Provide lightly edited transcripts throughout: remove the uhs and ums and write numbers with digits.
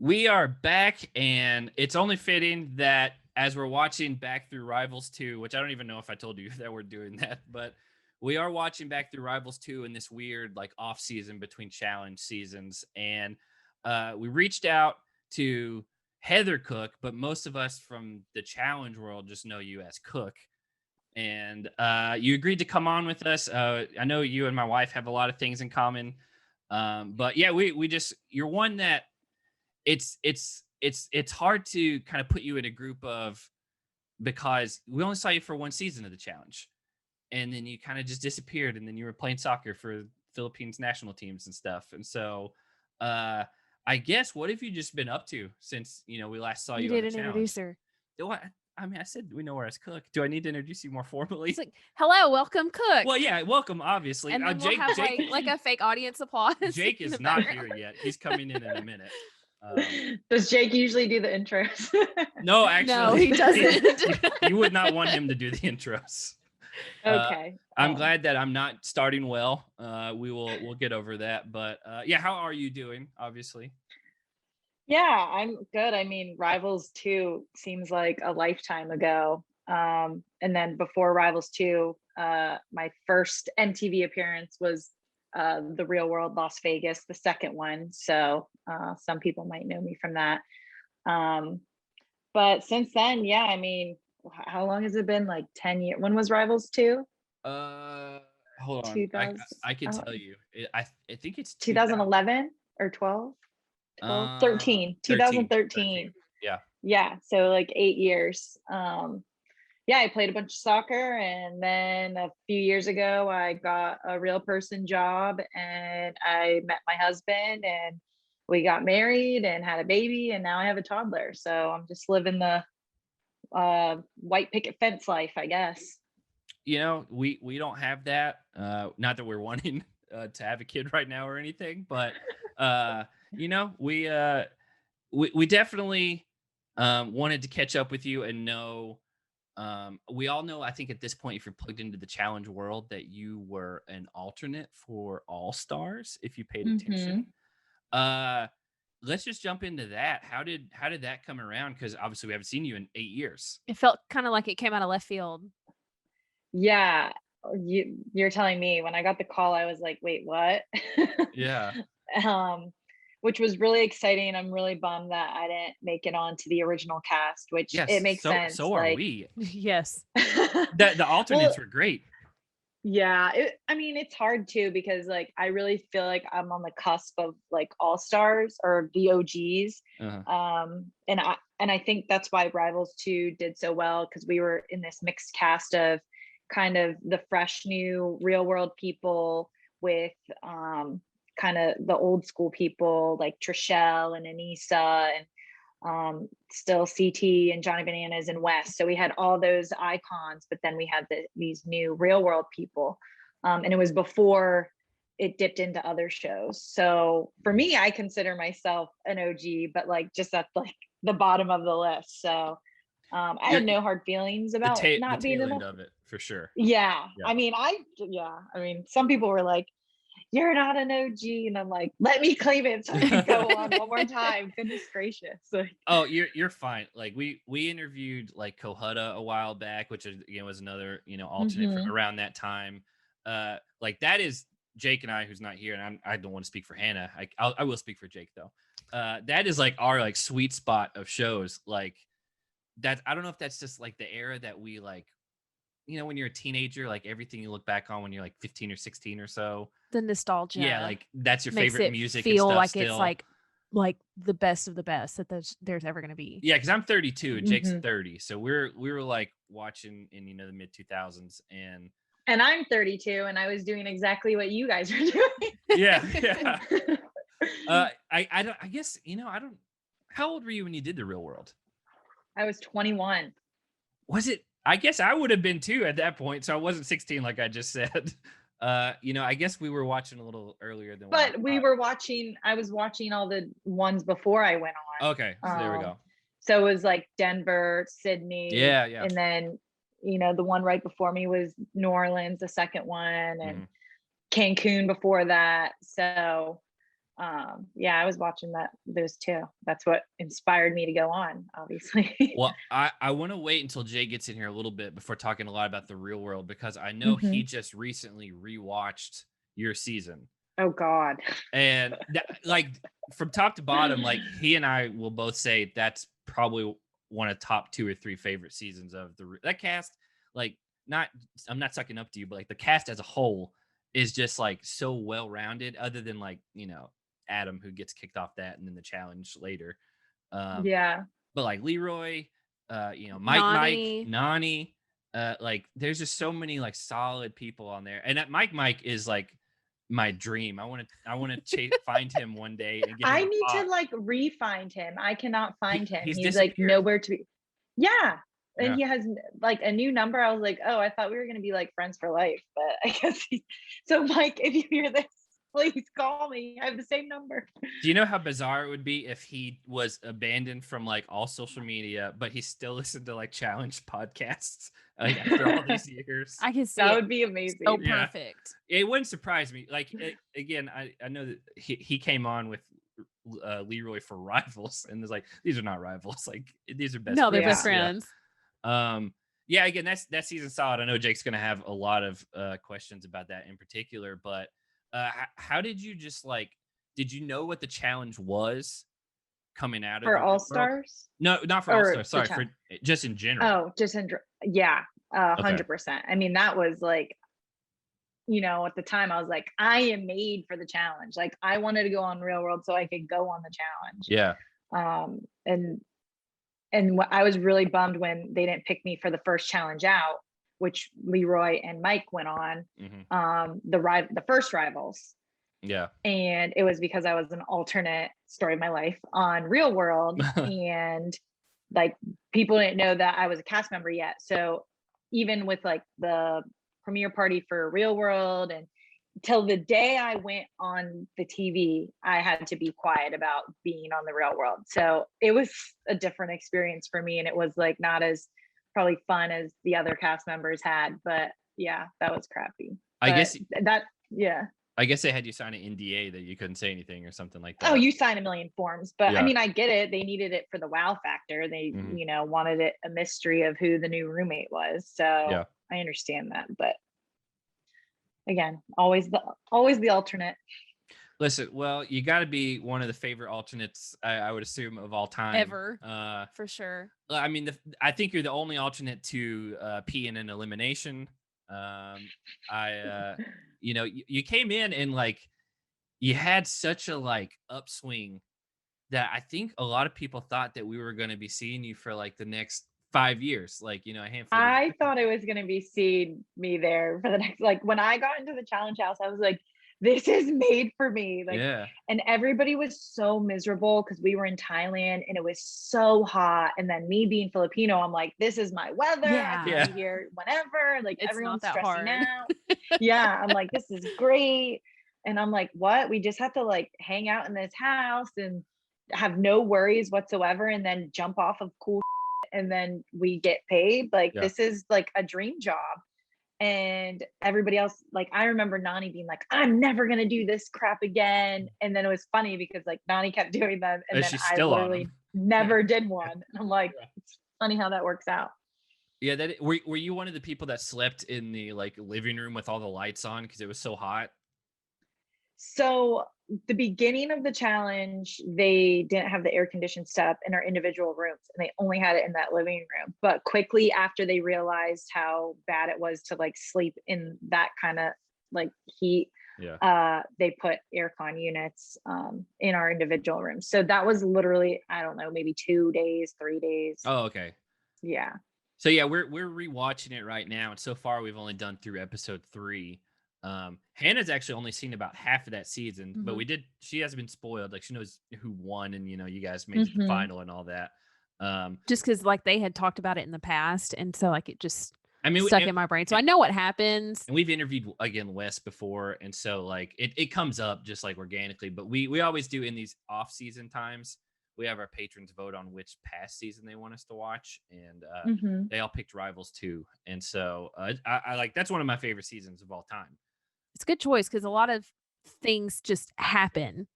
We are back, and it's only fitting that as we're watching back through Rivals 2, which I don't even know if I told you that we're doing that, but we are watching back through Rivals 2 in this weird like off season between challenge seasons. And we reached out to Heather Cooke, but most of us from the challenge world just know you as Cooke. And you agreed to come on with us. I know you and my wife have a lot of things in common. But yeah, we just, you're one that it's hard to kind of put you in a group of, because we only saw you for one season of the challenge, and then you kind of just disappeared, and then you were playing soccer for Philippines national teams and stuff. And so I guess, what have you just been up to since we last saw you on the didn't challenge? introduce her. I mean, I said we know her as Cooke. Do I need to introduce you more formally? It's like, hello, welcome, Cooke. Well, yeah, welcome, obviously. And then Jake, we'll have like a fake audience applause. Jake is not here yet. He's coming in a minute. Does Jake usually do the intros? No, actually, no, he doesn't. You would not want him to do the intros. Okay. I'm glad that I'm not starting well. We'll get over that. But yeah, how are you doing? Obviously. Yeah, I'm good. I mean, Rivals 2 seems like a lifetime ago. And then before Rivals 2, my first MTV appearance was The Real World Las Vegas, the second one. So some people might know me from that. But since then, yeah, I mean, how long has it been? Like 10 years? When was Rivals 2? Hold on. I can tell you. I think it's 2011 or 12? 13. 2013. Yeah, so like 8 years. Yeah, I played a bunch of soccer, and then a few years ago I got a real person job, and I met my husband, and we got married and had a baby, and now I have a toddler. So I'm just living the white picket fence life, I guess. We don't have that. Not that we're wanting to have a kid right now or anything, but we definitely wanted to catch up with you and know. We all know, I think at this point, if you're plugged into the challenge world, that you were an alternate for All Stars, if you paid attention. Let's just jump into that. How did that come around? Because obviously we haven't seen you in 8 years. It felt kind of like it came out of left field. Yeah, you're telling me. When I got the call, I was like, wait, what? Yeah. Which was really exciting. I'm really bummed that I didn't make it onto the original cast, which it makes sense. So are we. Yes. The alternates were great. Yeah. I mean, it's hard too, because like, I really feel like I'm on the cusp of like All Stars or the OGs. And I think that's why Rivals 2 did so well, because we were in this mixed cast of kind of the fresh new real world people with kind of the old school people like Trishelle and Anissa and still CT and Johnny Bananas and West. So we had all those icons, but then we had these new real world people. And it was before it dipped into other shows. So for me, I consider myself an OG, but like just at like the bottom of the list. So I had no hard feelings about not being enough of it, for sure. Yeah. I mean, some people were like, you're not an OG, and I'm like, let me claim it so I can go on one more time. Goodness gracious. Like, oh, you're fine. Like we interviewed like Kohutta a while back, which is was another alternate from around that time. Like that is Jake and I, who's not here, and I don't want to speak for Hannah. I will speak for Jake though. That is like our like sweet spot of shows. Like that, I don't know if that's just like the era that we like. When you're a teenager, like everything you look back on when you're like 15 or 16 or so. The nostalgia. Yeah, like that's your makes favorite it music. Feel and stuff like still. it's like the best of the best that there's ever gonna be. Yeah, because I'm 32 and Jake's 30, so we were like watching in the mid 2000s, and I'm 32, and I was doing exactly what you guys are doing. Yeah. I guess I don't. How old were you when you did The Real World? I was 21. Was it? I guess I would have been too at that point, so I wasn't 16 like I just said. I guess we were watching a little earlier than. But we were watching. I was watching all the ones before I went on. Okay, so there we go. So it was like Denver, Sydney. Yeah. And then the one right before me was New Orleans, the second one, and Cancun before that. So Yeah, I was watching those two. That's what inspired me to go on, obviously. Well, I want to wait until Jeyyy gets in here a little bit before talking a lot about the real world, because I know he just recently rewatched your season. Oh God. And like from top to bottom, like he and I will both say that's probably one of the top 2 or 3 favorite seasons of that cast. Like, I'm not sucking up to you, but like the cast as a whole is just like so well rounded, other than like, Adam, who gets kicked off that and then the challenge later. Yeah. But like Leroy, Nani. Nani, like there's just so many like solid people on there. And that Mike is like my dream. I want to find him one day and get him I need to like re-find him. I cannot find him. He's like nowhere to be. Yeah. And he has like a new number. I was like, oh, I thought we were gonna be like friends for life, but I guess so. Mike, if you hear this, please call me. I have the same number. Do you know how bizarre it would be if he was abandoned from like all social media, but he still listened to like challenge podcasts after all these years? I can see that would be amazing. So perfect. It wouldn't surprise me. Like again, I know that he came on with Leroy for Rivals, and it's like, these are not rivals. Like these are best. No, they're best friends. Yeah. Again, that season's solid. I know Jake's gonna have a lot of questions about that in particular, but how did you just like? Did you know what the challenge was coming out for of All Stars? No, not for All Stars. Sorry, for just in general. Oh, just in 100%. I mean, that was like, at the time I was like, I am made for the challenge. Like I wanted to go on Real World so I could go on the challenge. Yeah. And I was really bummed when they didn't pick me for the first challenge out, which Leroy and Mike went on, the first Rivals. Yeah. And it was because I was an alternate story of my life on Real World. And like people didn't know that I was a cast member yet. So even with like the premiere party for Real World, and till the day I went on the TV, I had to be quiet about being on the Real World. So it was a different experience for me. And it was like not as probably fun as the other cast members had, but yeah, that was crappy. I guess they had you sign an NDA that you couldn't say anything or something like that. Oh, you sign a million forms, but I mean, I get it. They needed it for the wow factor. They, wanted it a mystery of who the new roommate was. So I understand that, but again, always the alternate. Listen, well, you got to be one of the favorite alternates, I would assume, of all time. Ever. For sure. I mean, I think you're the only alternate to pee in an elimination. You came in and like you had such a like upswing that I think a lot of people thought that we were going to be seeing you for like the next 5 years, like a handful. I thought it was going to be seeing me there for the next, like when I got into the challenge house, I was like, this is made for me. Like, and everybody was so miserable because we were in Thailand and it was so hot. And then me being Filipino, I'm like, this is my weather. I can be here whenever. Like it's everyone's not that stressing hard. out. I'm like, this is great. And I'm like, what? We just have to like hang out in this house and have no worries whatsoever, and then jump off of cool and then we get paid. Like this is like a dream job. And everybody else, like I remember Nani being like, I'm never gonna do this crap again. And then it was funny because like Nani kept doing them, and then I literally never did one. And I'm like, it's funny how that works out. Yeah, were you one of the people that slept in the like living room with all the lights on because it was so hot? So the beginning of the challenge, they didn't have the air conditioned stuff in our individual rooms, and they only had it in that living room. But quickly after they realized how bad it was to like sleep in that kind of like heat, they put aircon units in our individual rooms. So that was literally, I don't know, maybe 2 days, 3 days. Oh, okay. Yeah. So yeah, we're rewatching it right now, and so far we've only done through episode 3. Hannah's actually only seen about half of that season, but she has been spoiled. Like she knows who won, and you guys made it to the final and all that. Just because like they had talked about it in the past, and so like it just stuck in my brain. So I know what happens. And we've interviewed again Wes before, and so like it comes up just like organically. But we always do in these off-season times. We have our patrons vote on which past season they want us to watch, and they all picked Rivals 2. And so I like that's one of my favorite seasons of all time. It's a good choice because a lot of things just happen.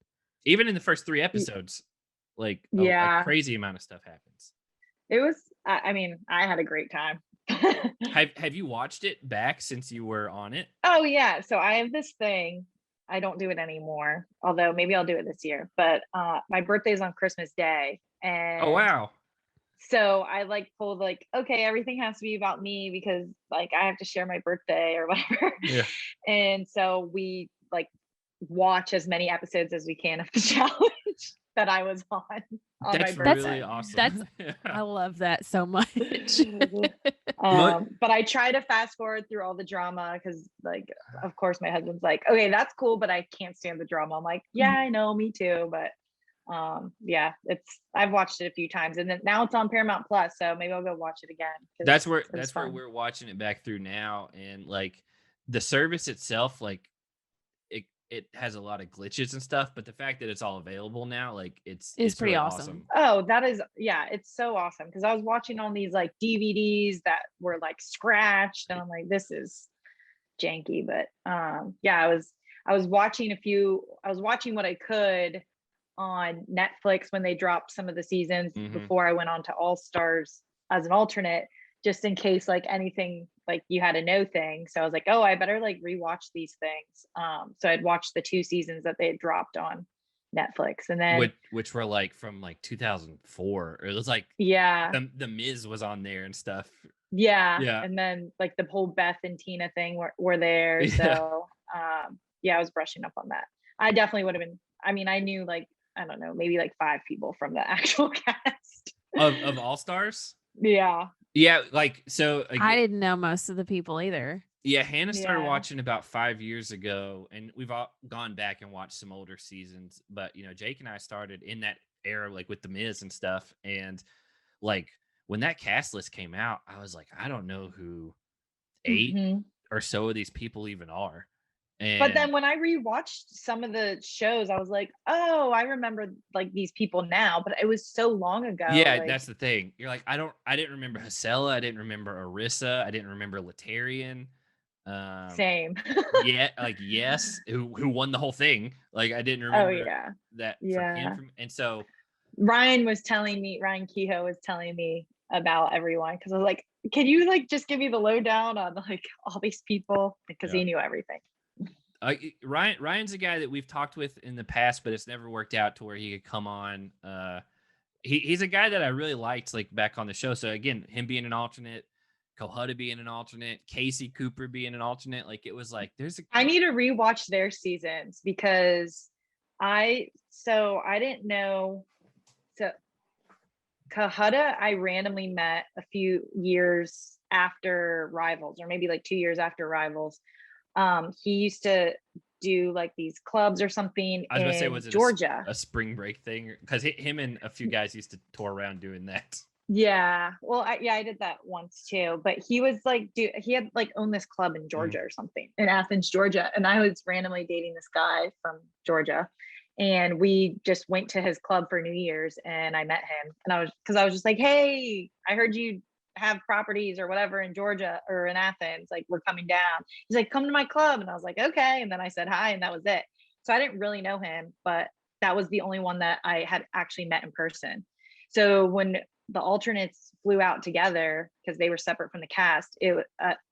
Even in the first 3 episodes, like a crazy amount of stuff happens. It was, I mean, I had a great time. Have you watched it back since you were on it? Oh yeah. So I have this thing. I don't do it anymore, although maybe I'll do it this year. But my birthday is on Christmas Day, and oh wow. So I like pulled like, okay, everything has to be about me because like I have to share my birthday or whatever. Yeah. And so we like watch as many episodes as we can of the challenge that I was on that's my birthday. Really awesome. That's I love that so much. But I try to fast forward through all the drama because like of course my husband's like, okay, that's cool, but I can't stand the drama. I'm like, yeah, I know, me too. But yeah, I've watched it a few times, and then now it's on Paramount Plus, so maybe I'll go watch it again. That's where we're watching it back through now, and like the service itself, like it has a lot of glitches and stuff, but the fact that it's all available now, like it's pretty really awesome. Oh, that is, yeah, it's so awesome because I was watching on these like DVDs that were like scratched, and I'm like, this is janky. But yeah, I was watching what I could on Netflix when they dropped some of the seasons before I went on to All Stars as an alternate, just in case like anything like you had a no thing. So I was like, oh, I better like rewatch these things. So I'd watched the 2 seasons that they had dropped on Netflix, and then which were like from like 2004. It was like the Miz was on there and stuff. Yeah. And then like the whole Beth and Tina thing were there. Yeah. So I was brushing up on that. I definitely would have been. I mean, I knew like, I don't know, maybe like 5 people from the actual cast of All Stars. Yeah, like so. I didn't know most of the people either. Yeah, Hannah started watching about 5 years ago, and we've all gone back and watched some older seasons. But you know, Jake and I started in that era, like with the Miz and stuff. And like when that cast list came out, I was like, I don't know who 8 or so of these people even are. But then when I rewatched some of the shows, I was like, oh, I remember like these people now, but it was so long ago. Yeah, like, that's the thing. You're like, I didn't remember Hasela, I didn't remember Arissa, I didn't remember Latarian. Same. Yeah, like yes, who won the whole thing. Like I didn't remember that from him. And so Ryan Kehoe was telling me about everyone because I was like, can you like just give me the lowdown on like all these people? Because he knew everything. Ryan's a guy that we've talked with in the past, but it's never worked out to where he could come on. He's a guy that I really liked, like back on the show. So again, him being an alternate, Cohutta being an alternate, Casey Cooper being an alternate, like it was like I need to rewatch their seasons because I didn't know. So Cohutta, I randomly met a few years after Rivals, or maybe like 2 years after Rivals. He used to do like these clubs or something I was gonna say, was it Georgia, a spring break thing? Because him and a few guys used to tour around doing that. Yeah, well, I did that once too. But he was like, he had like owned this club in Georgia or something, in Athens, Georgia, and I was randomly dating this guy from Georgia, and we just went to his club for New Year's, and I met him, and I was just like, hey, I heard you have properties or whatever in Georgia or in Athens, like we're coming down. He's like, come to my club. And I was like, okay. And then I said hi, and that was it. So I didn't really know him, but that was the only one that I had actually met in person. So when the alternates flew out together, because they were separate from the cast,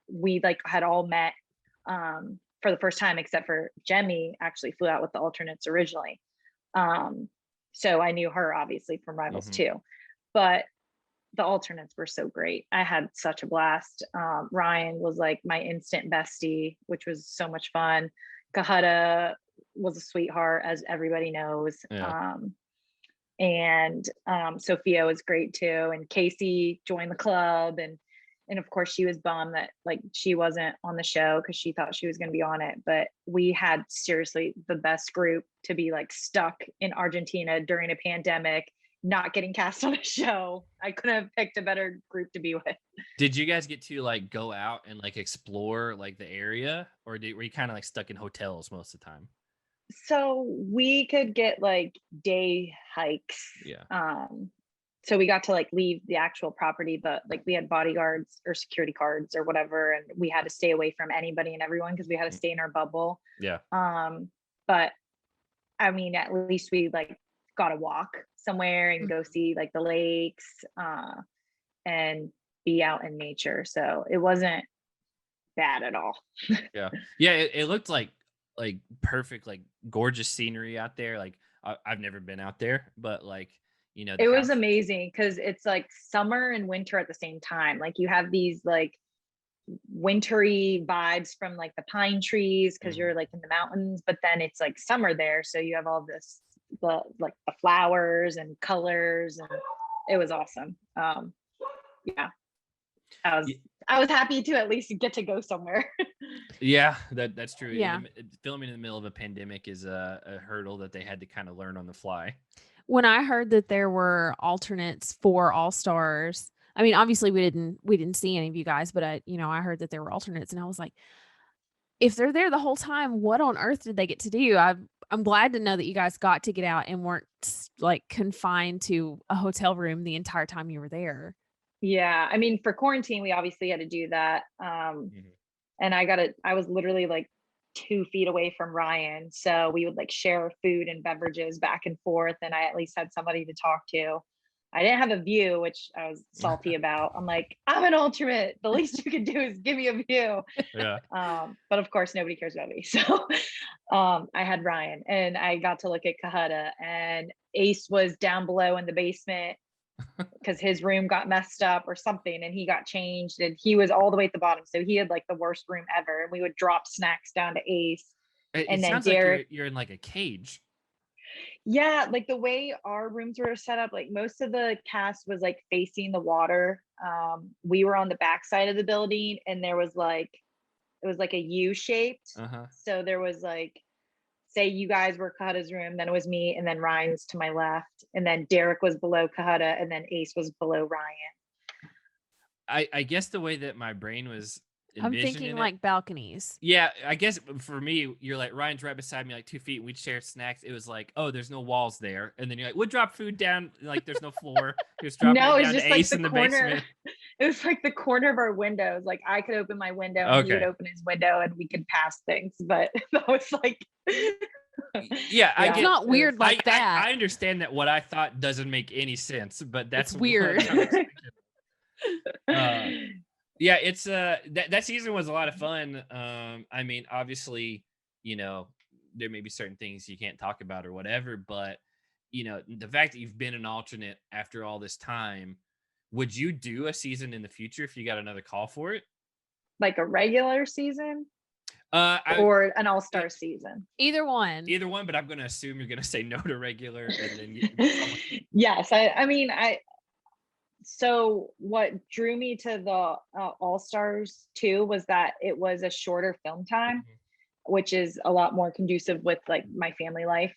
we like had all met for the first time, except for Jeyyy actually flew out with the alternates originally. So I knew her obviously from Rivals too, but the alternates were so great. I had such a blast. Ryan was like my instant bestie, which was so much fun. Cohutta was a sweetheart, as everybody knows. Yeah. And Sophia was great too. And Casey joined the club, and of course she was bummed that like she wasn't on the show because she thought she was going to be on it. But we had seriously the best group to be like stuck in Argentina during a pandemic, not getting cast on a show. I couldn't have picked a better group to be with. Did you guys get to like go out and like explore like the area, or were you kind of like stuck in hotels most of the time? So we could get like day hikes. Yeah. So we got to like leave the actual property, but like we had bodyguards or security cards or whatever, and we had to stay away from anybody and everyone because we had to stay in our bubble. Yeah. But I mean, at least we like got to walk somewhere and go see like the lakes and be out in nature. So it wasn't bad at all. Yeah. It looked like perfect, like gorgeous scenery out there. Like I've never been out there, but like, you know, it was amazing because it's like summer and winter at the same time. Like you have these like wintry vibes from like the pine trees because you're like in the mountains, but then it's like summer there, so you have all this the flowers and colors, and it was awesome. Yeah, I was happy to at least get to go somewhere. Yeah, that's true. Yeah, filming in the middle of a pandemic is a hurdle that they had to kind of learn on the fly. When I heard that there were alternates for All Stars, I mean, obviously we didn't see any of you guys, but I heard that there were alternates, and I was like, if they're there the whole time, what on earth did they get to do? I'm glad to know that you guys got to get out and weren't like confined to a hotel room the entire time you were there. Yeah, I mean, for quarantine, we obviously had to do that. And I was literally like 2 feet away from Ryan, so we would like share food and beverages back and forth, and I at least had somebody to talk to. I didn't have a view, which I was salty about. I'm like, I'm an alternate. The least you can do is give me a view. Yeah. But of course, nobody cares about me. So I had Ryan, and I got to look at Kahada, and Ace was down below in the basement because his room got messed up or something, and he got changed, and he was all the way at the bottom. So he had like the worst room ever. And we would drop snacks down to Ace. And then sounds Derek, like you're in like a cage. Yeah, like the way our rooms were set up, like most of the cast was like facing the water. We were on the back side of the building, and it was like a U shaped. So there was like, say you guys were Kahada's room, then it was me, and then Ryan's to my left, and then Derek was below Kahada, and then Ace was below Ryan. I guess the way that my brain was I'm thinking like balconies. Yeah, I guess for me, you're like, Ryan's right beside me, like 2 feet, and we'd share snacks. It was like, oh, there's no walls there. And then you're like, we'll drop food down, like there's no floor. Just dropping it down to Ace in the basement. It was like the corner of our windows. Like I could open my window, and he would open his window, and we could pass things. But that was like, yeah, it's not weird like that. I understand that what I thought doesn't make any sense, but that's weird. Yeah, it's that season was a lot of fun. I mean, obviously, you know, there may be certain things you can't talk about or whatever, but you know, the fact that you've been an alternate after all this time, would you do a season in the future if you got another call for it? Like a regular season? Or an all-star season? Either one, but I'm gonna assume you're gonna say no to regular, and then yes, so what drew me to the All-Stars too was that it was a shorter film time, which is a lot more conducive with like my family life.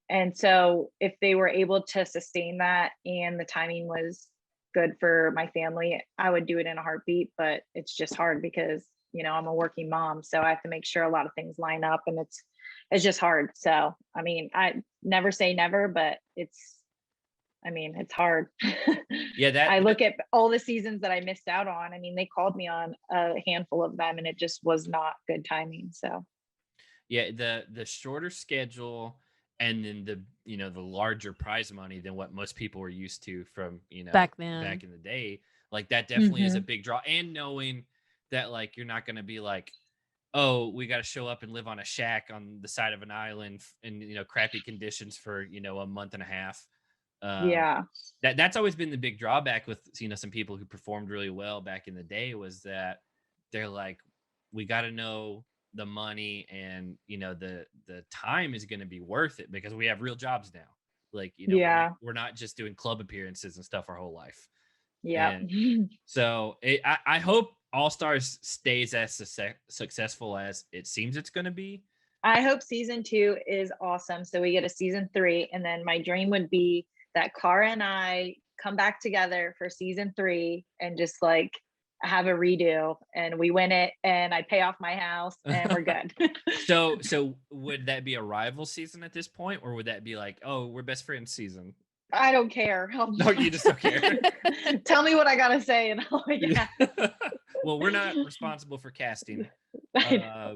And so if they were able to sustain that and the timing was good for my family, I would do it in a heartbeat. But it's just hard because, you know, I'm a working mom, so I have to make sure a lot of things line up, and it's just hard. So I mean, I never say never, but it's hard. Yeah, I look at all the seasons that I missed out on. I mean, they called me on a handful of them, and it just was not good timing. So yeah, the shorter schedule, and then the larger prize money than what most people were used to from, back in the day, like that definitely is a big draw. And knowing that like you're not going to be like, oh, we got to show up and live on a shack on the side of an island in crappy conditions for a month and a half. Yeah, that's always been the big drawback with some people who performed really well back in the day, was that they're like, we got to know the money and the time is going to be worth it because we have real jobs now. Like we're not just doing club appearances and stuff our whole life. Yeah. So I hope All Stars stays as successful as it seems it's going to be. I hope season 2 is awesome, so we get a season 3, and then my dream would be that Cara and I come back together for season 3 and just like have a redo, and we win it, and I pay off my house, and we're good. So would that be a rival season at this point, or would that be like, oh, we're best friends season? I don't care. No, you just don't care. Tell me what I gotta say, and I'll Well, we're not responsible for casting. Yeah,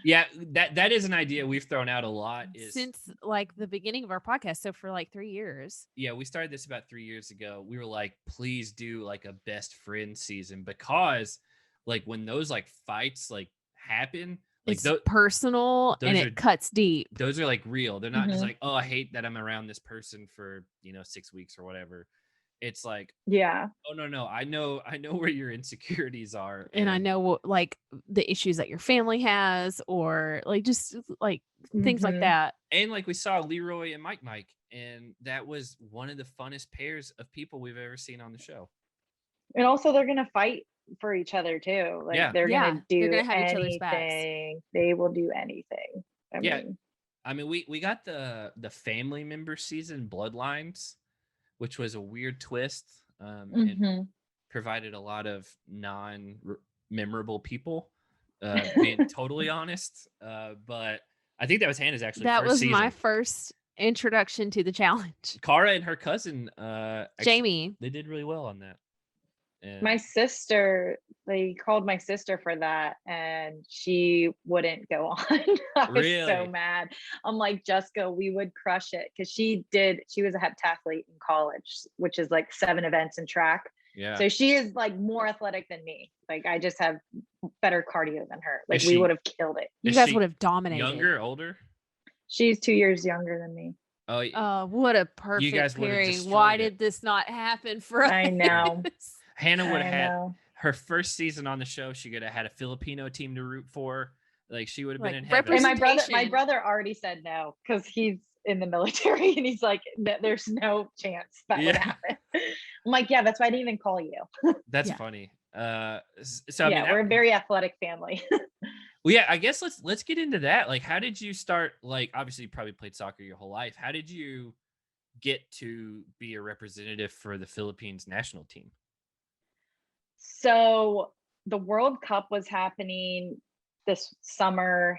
Yeah, that is an idea we've thrown out a lot. Since like the beginning of our podcast, so for like 3 years. Yeah, we started this about 3 years ago. We were like, please do like a best friend season, because like when those like fights like happen, like it's personal and it cuts deep. Those are like real. They're not just like, oh, I hate that I'm around this person for 6 weeks or whatever. It's like, oh no, I know where your insecurities are, and I know what, like, the issues that your family has, or like just like things like that. And like we saw Leroy and Mike, and that was one of the funnest pairs of people we've ever seen on the show. And also, they're gonna fight for each other too. Like they're gonna have each other's backs. They will do anything. I mean, we got the family member season, Bloodlines, which was a weird twist, and provided a lot of non-memorable people, being totally honest. But I think that was Hannah's actually that first was season. My first introduction to the challenge. Cara and her cousin, Jamie, they did really well on that. And my sister, they called my sister for that, and she wouldn't go on. I was so mad. I'm like, Jessica, we would crush it, because she was a heptathlete in college, which is like 7 events in track. Yeah. So she is like more athletic than me. Like I just have better cardio than her. Like we would have killed it. You guys would have dominated. Younger, older? She's 2 years younger than me. Oh, what a perfect pairing. Why did this not happen for us? I know. Hannah would have had her first season on the show. She could have had a Filipino team to root for. Like she would have been in heaven. And my brother already said no, because he's in the military, and he's like, there's no chance that would happen. I'm like, yeah, that's why I didn't even call you. That's funny. So we're a very athletic family. Well, yeah, I guess let's get into that. Like, how did you start? Like, obviously, you probably played soccer your whole life. How did you get to be a representative for the Philippines national team? So the World Cup was happening this summer,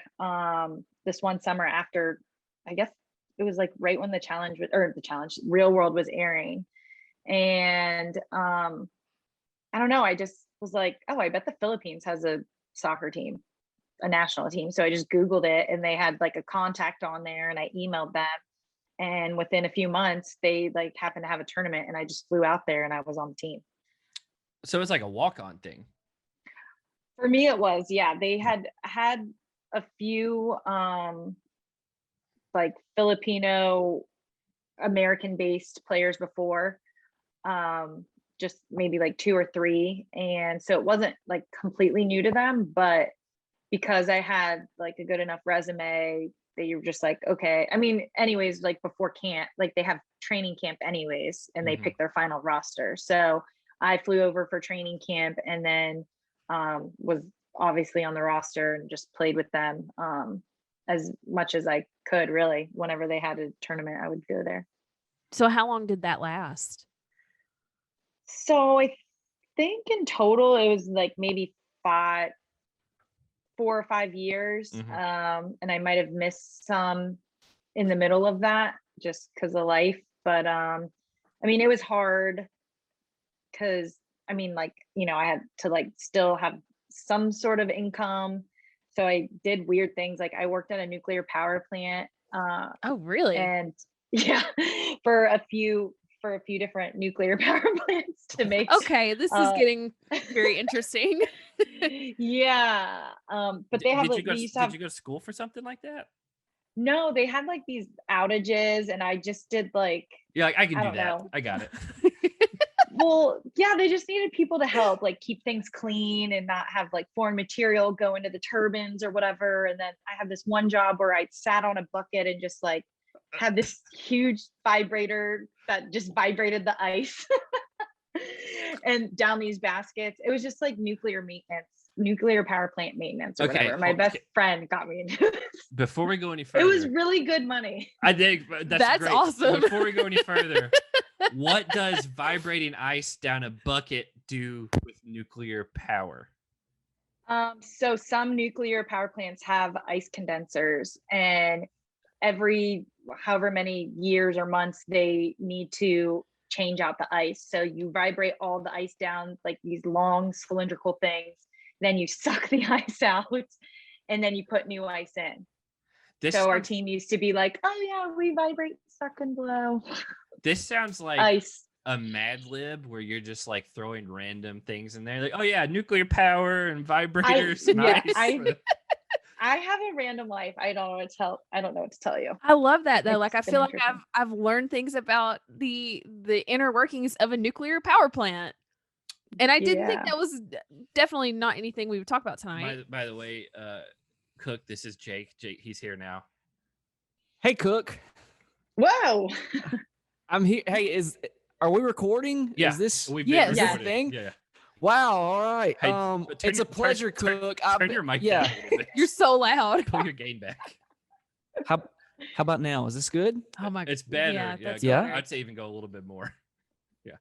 this one summer after, I guess it was like right when the Real World was airing. And I don't know, I just was like, oh, I bet the Philippines has a soccer team, a national team. So I just Googled it, and they had like a contact on there, and I emailed them. And within a few months, they like happened to have a tournament, and I just flew out there, and I was on the team. So it's like a walk-on thing. For me, it was, yeah. They had a few like Filipino American-based players before, just maybe like 2 or 3, and so it wasn't like completely new to them. But because I had like a good enough resume, they were just like, okay. I mean, anyways, like before camp, like they have training camp anyways, and they pick their final roster. So I flew over for training camp, and then was obviously on the roster and just played with them as much as I could, really. Whenever they had a tournament, I would go there. So how long did that last? So I think in total it was like maybe 4 or 5 years. And I might have missed some in the middle of that just because of life. But I mean, it was hard because I mean, like, I had to like still have some sort of income. So I did weird things. Like I worked at a nuclear power plant. Oh, really? And yeah, for a few different nuclear power plants to make. Okay, this is getting very interesting. Yeah. But they have did you go to school for something like that? No, they had like these outages, and I just did like, yeah, I can do that. Know. I got it. Well, yeah, they just needed people to help like keep things clean and not have like foreign material go into the turbines or whatever. And then I had this one job where I sat on a bucket and just like had this huge vibrator that just vibrated the ice and down these baskets. It was just like nuclear power plant maintenance or whatever. My best friend got me into this. Before we go any further, it was really good money. I think that's great. Awesome. Before we go any further, what does vibrating ice down a bucket do with nuclear power? So some nuclear power plants have ice condensers, and every however many years or months they need to change out the ice. So you vibrate all the ice down like these long cylindrical things, then you suck the ice out, and then you put new ice in. This so our sounds, team used to be like, oh yeah, we vibrate, suck and blow. this sounds like Ice. a Mad Lib where you're just like throwing random things in there. Like, oh yeah, nuclear power and vibrators and ice. I have a random life. I don't know what to tell you. I love that though. Like I It's been feel like interesting. I've learned things about the inner workings of a nuclear power plant. And I didn't think Yeah. that was definitely not anything we would talk about tonight. By the way, Cooke, this is Jake. Jake, he's here now. Hey, Cooke. Whoa. I'm here. Hey, are we recording? Yeah, Is this we've Yes. been this recording. thing? Yeah. Wow. All right. Hey, turn it's a your- pleasure, turn- Cooke. Turn your mic yeah. down a little bit. You're so loud. Pull your gain back. How about now? Is this good? Oh my It's better. Yeah, Yeah, that's Yeah? better. I'd say even go a little bit more. Yeah.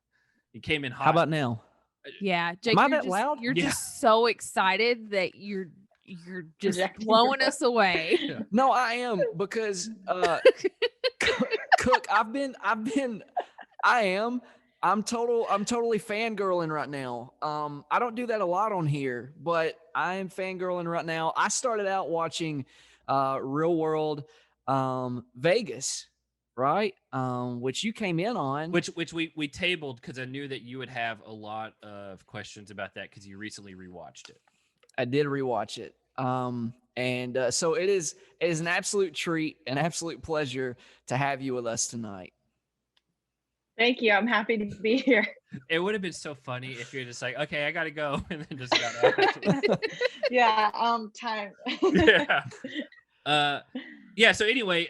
He came in hot. How about now? Yeah, Jake, Am I you're that just, loud? You're Yeah. just so excited that you're just Projecting blowing your us away. Yeah. No, I am because Cooke, I'm totally fangirling right now. I don't do that a lot on here, but I am fangirling right now. I started out watching Real World Vegas, right? Which you came in on. Which we tabled because I knew that you would have a lot of questions about that because you recently rewatched it. I did rewatch it. So it is an absolute treat, an absolute pleasure to have you with us tonight. Thank you. I'm happy to be here. It would have been so funny if you're just like, okay, I gotta go, and then just got out. Yeah. Time. Yeah. Yeah. So anyway,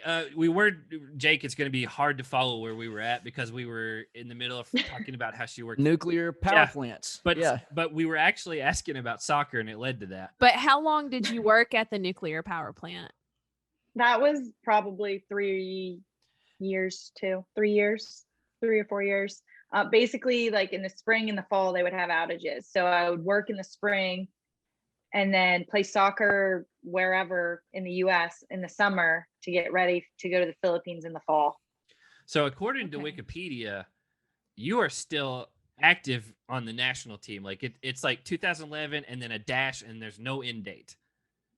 Jake. It's gonna be hard to follow where we were at because we were in the middle of talking about how she worked Nuclear power Yeah. plants. But we were actually asking about soccer, and it led to that. But how long did you work at the nuclear power plant? That was probably 3 years, 3 or 4 years. Basically, like in the spring and the fall, they would have outages. So I would work in the spring and then play soccer wherever in the US in the summer to get ready to go to the Philippines in the fall. So according to Okay. Wikipedia, you are still active on the national team. Like it's like 2011 and then a dash and there's no end date.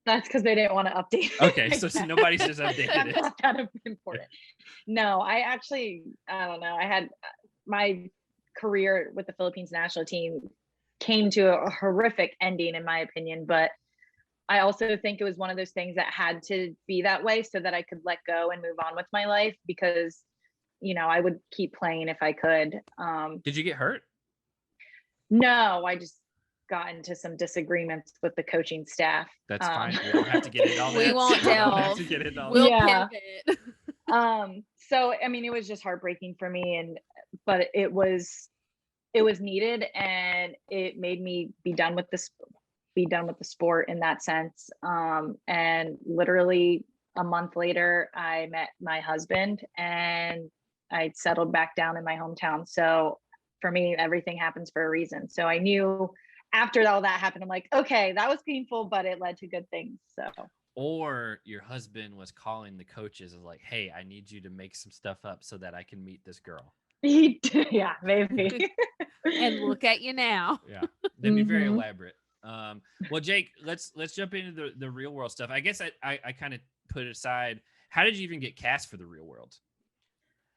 That's because they didn't want to update it. Okay, so nobody's just updated it. That's kind of important. No, I don't know. I had my career with the Philippines national team came to a horrific ending, in my opinion. But I also think it was one of those things that had to be that way so that I could let go and move on with my life because, I would keep playing if I could. Did you get hurt? No, I just got into some disagreements with the coaching staff. That's fine. We don't have to get into all We that. won't We don't have delve. to get into all We'll Yeah. pimp it. So I mean, it was just heartbreaking for me, but it was needed, and it made me be done with the sport in that sense. And literally a month later, I met my husband, and I settled back down in my hometown. So for me, everything happens for a reason. So I knew after all that happened, I'm like, okay, that was painful, but it led to good things. So. Or your husband was calling the coaches and like, hey, I need you to make some stuff up so that I can meet this girl. Yeah, maybe. And look at you now. Yeah, they'd be very Mhm. elaborate. Well, Jake, let's jump into the real world stuff. I guess I kind of put it aside. How did you even get cast for the real world?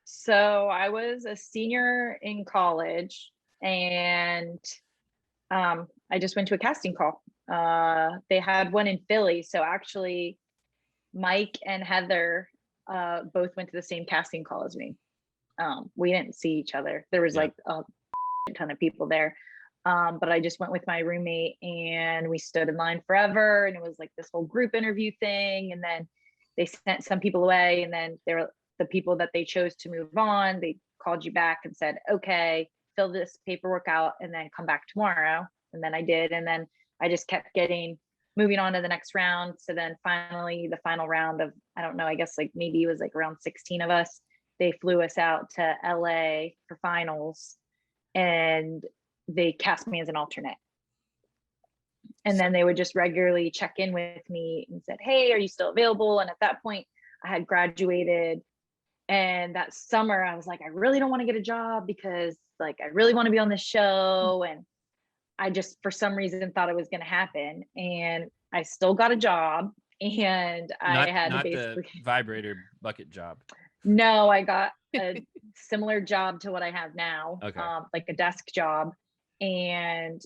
So I was a senior in college, and I just went to a casting call. They had one in Philly. So actually, Mike and Heather both went to the same casting call as me. We didn't see each other. There was Yeah. like a ton of people there. But I just went with my roommate, and we stood in line forever. And it was like this whole group interview thing. And then they sent some people away, and then there were the people that they chose to move on. They called you back and said, okay, fill this paperwork out and then come back tomorrow. And then I did. And then I just kept moving on to the next round. So then finally the final round of, I don't know, I guess like maybe it was like around 16 of us. They flew us out to LA for finals, and they cast me as an alternate. And then they would just regularly check in with me and said, hey, are you still available? And at that point I had graduated. And that summer I was like, I really don't want to get a job because like, I really want to be on this show. And I just, for some reason, thought it was going to happen. And I still got a job, and I had to basically the vibrator bucket job. No, I got a similar job to what I have now, Okay. like a desk job. And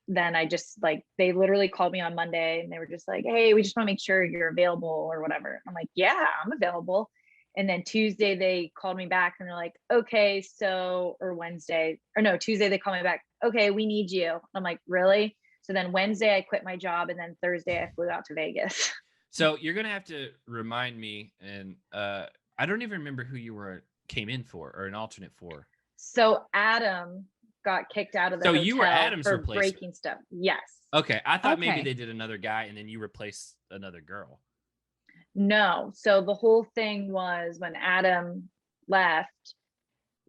then I just like, they literally called me on Monday and they were just like, hey, we just want to make sure you're available or whatever. I'm like, yeah, I'm available. And then Tuesday they called me back and they're like, okay, so, or Wednesday, or no, Tuesday they called me back. Okay, we need you. I'm like, really? So then Wednesday I quit my job, and then Thursday I flew out to Vegas. So you're going to have to remind me, and I don't even remember who you came in for or an alternate for. So Adam got kicked out of the hotel you were Adam's for replacement. breaking stuff. Yes. Okay. I thought maybe Okay. they did another guy and then you replaced another girl. No. So the whole thing was when Adam left,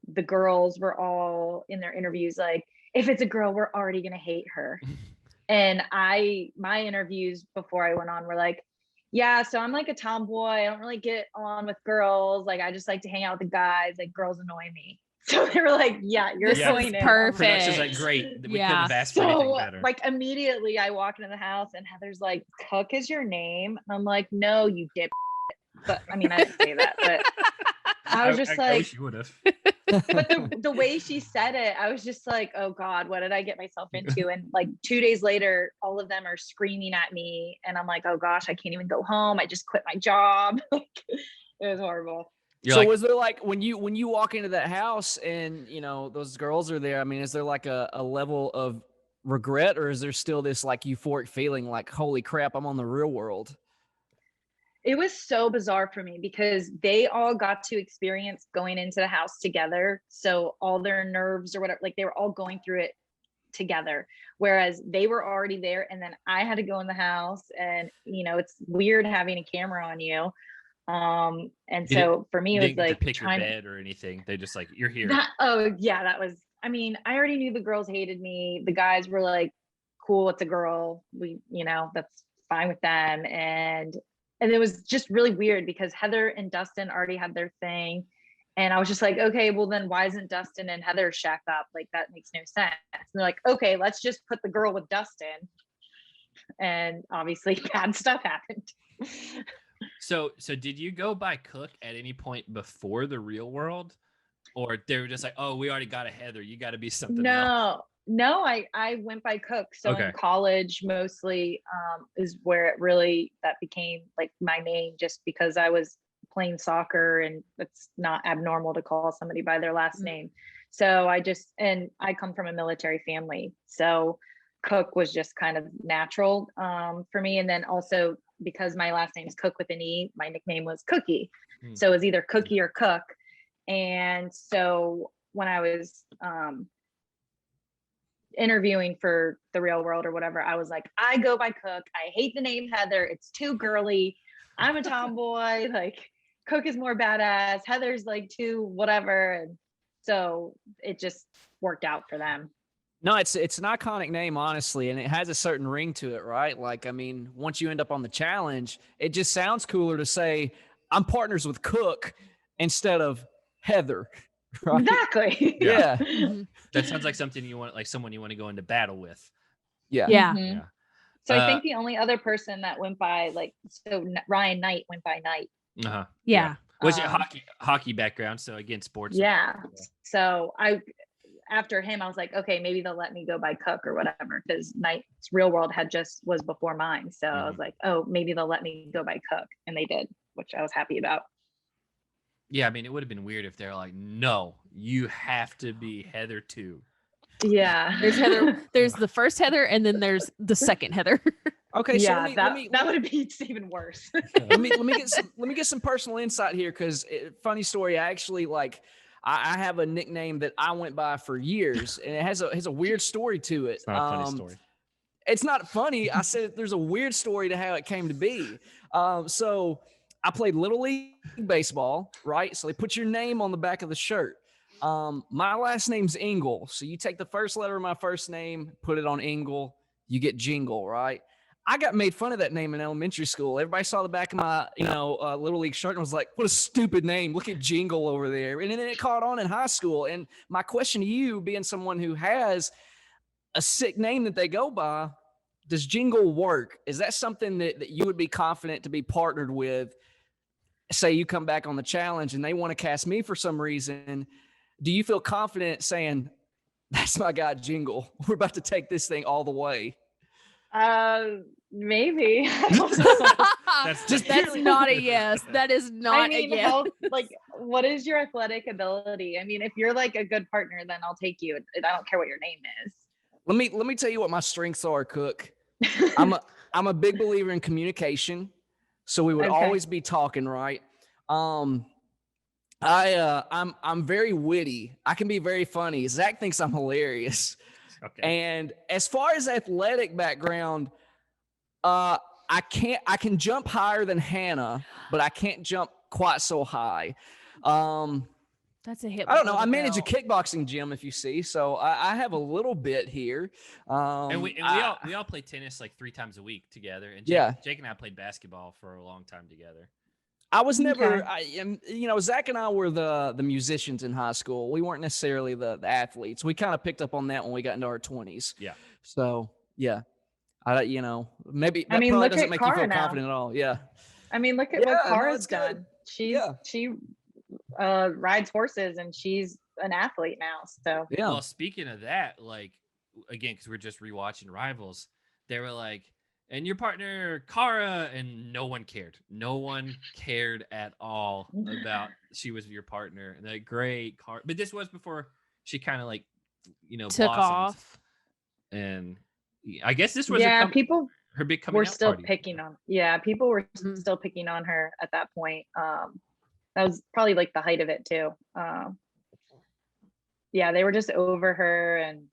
the girls were all in their interviews like, if it's a girl, we're already going to hate her. And my interviews before I went on were like, yeah, so I'm like a tomboy. I don't really get on with girls. Like, I just like to hang out with the guys. Like, girls annoy me. So they were like, yeah, you're going in. Perfect. Production's like, great. We couldn't have asked for anything better. Like, immediately I walk into the house and Heather's like, Cooke is your name? And I'm like, no, you dip. But I mean, I didn't say that, but I was just I like, wish you would have. but the way she said it, I was just like, oh God, what did I get myself into? And like 2 days later, all of them are screaming at me. And I'm like, oh gosh, I can't even go home. I just quit my job. It was horrible. Was there like when you walk into that house and you know those girls are there, I mean, is there like a level of regret, or is there still this like euphoric feeling like, holy crap, I'm on the real world? It was so bizarre for me because they all got to experience going into the house together. So all their nerves or whatever, like they were all going through it together. Whereas they were already there. And then I had to go in the house and, you know, it's weird having a camera on you. And so for me, it was like pick your bed or anything. They just like, you're here. That was, I mean, I already knew the girls hated me. The guys were like, cool, it's a girl. We, you know, that's fine with them. And it was just really weird because Heather and Dustin already had their thing. And I was just like, okay, well then why isn't Dustin and Heather shacked up? Like that makes no sense. And they're like, okay, let's just put the girl with Dustin. And obviously bad stuff happened. So did you go by Cooke at any point before the real world? Or they were just like, oh, we already got a Heather. You got to be something else. No, I went by Cooke. So in college, mostly is where it really, that became like my name, just because I was playing soccer and it's not abnormal to call somebody by their last name. So and I come from a military family. So Cooke was just kind of natural for me. And then also because my last name is Cooke with an E, my nickname was Cookie. So it was either Cookie or Cooke. And so when I was interviewing for the real world or whatever, I was like, I go by Cooke. I hate the name Heather. It's too girly. I'm a tomboy. Like Cooke is more badass. Heather's like too whatever. And so it just worked out for them. No, it's an iconic name, honestly, and it has a certain ring to it, right? Like, I mean, once you end up on the challenge, it just sounds cooler to say, I'm partners with Cooke instead of Heather. Right? Exactly. Yeah. That sounds like something you want, like someone you want to go into battle with. Yeah. Mm-hmm. So I think the only other person that went by Ryan Knight went by Knight. Yeah. Was it hockey background? So again, sports. Yeah. So after him, I was like, okay, maybe they'll let me go by Cooke or whatever, because Knight's real world was before mine. So I was like, oh, maybe they'll let me go by Cooke, and they did, which I was happy about. Yeah, I mean, it would have been weird if they're like, no, you have to be Heather too. Yeah. There's Heather. There's the first Heather, and then there's the second Heather. Okay, so that would have been even worse. let me get some personal insight here, because funny story. I actually I have a nickname that I went by for years, and it has a weird story to it. It's not a funny story. It's not funny. I said there's a weird story to how it came to be. So I played Little League baseball, right? So they put your name on the back of the shirt. My last name's Ingle. So you take the first letter of my first name, put it on Ingle, you get Jingle, right? I got made fun of that name in elementary school. Everybody saw the back of my, Little League shirt and was like, what a stupid name. Look at Jingle over there. And then it caught on in high school. And my question to you, being someone who has a sick name that they go by, does Jingle work? Is that something that you would be confident to be partnered with? Say you come back on the challenge and they want to cast me for some reason. Do you feel confident saying, that's my guy Jingle, we're about to take this thing all the way? Maybe. That's not a yes. That is not a yes. What is your athletic ability? I mean, if you're like a good partner, then I'll take you. I don't care what your name is. Let me tell you what my strengths are, Cooke. I'm a big believer in communication. So we would always be talking, right? I'm very witty. I can be very funny. Zach thinks I'm hilarious. Okay. And as far as athletic background, I can jump higher than Hannah, but I can't jump quite so high. That's a hit. I don't know. I manage a kickboxing gym, if you see, so I have a little bit here. And we all play tennis like 3 times a week together. And Jake and I played basketball for a long time together. I was never, Zach and I were the musicians in high school. We weren't necessarily the athletes. We kind of picked up on that when we got into our 20s. Yeah. So yeah, maybe that probably doesn't make you feel confident at all. Yeah. I mean, look at what Kara's done. She rides horses and she's an athlete now. So yeah. Well, speaking of that, like again, because we're just rewatching Rivals, they were like, and your partner Kara, and no one cared. No one cared at all about she was your partner. And that great Kara, but this was before she kind of like, took off. And I guess this was people her big coming were out still party. picking on. Yeah, people were still picking on her at that point. That was probably like the height of it too. They were just over her, and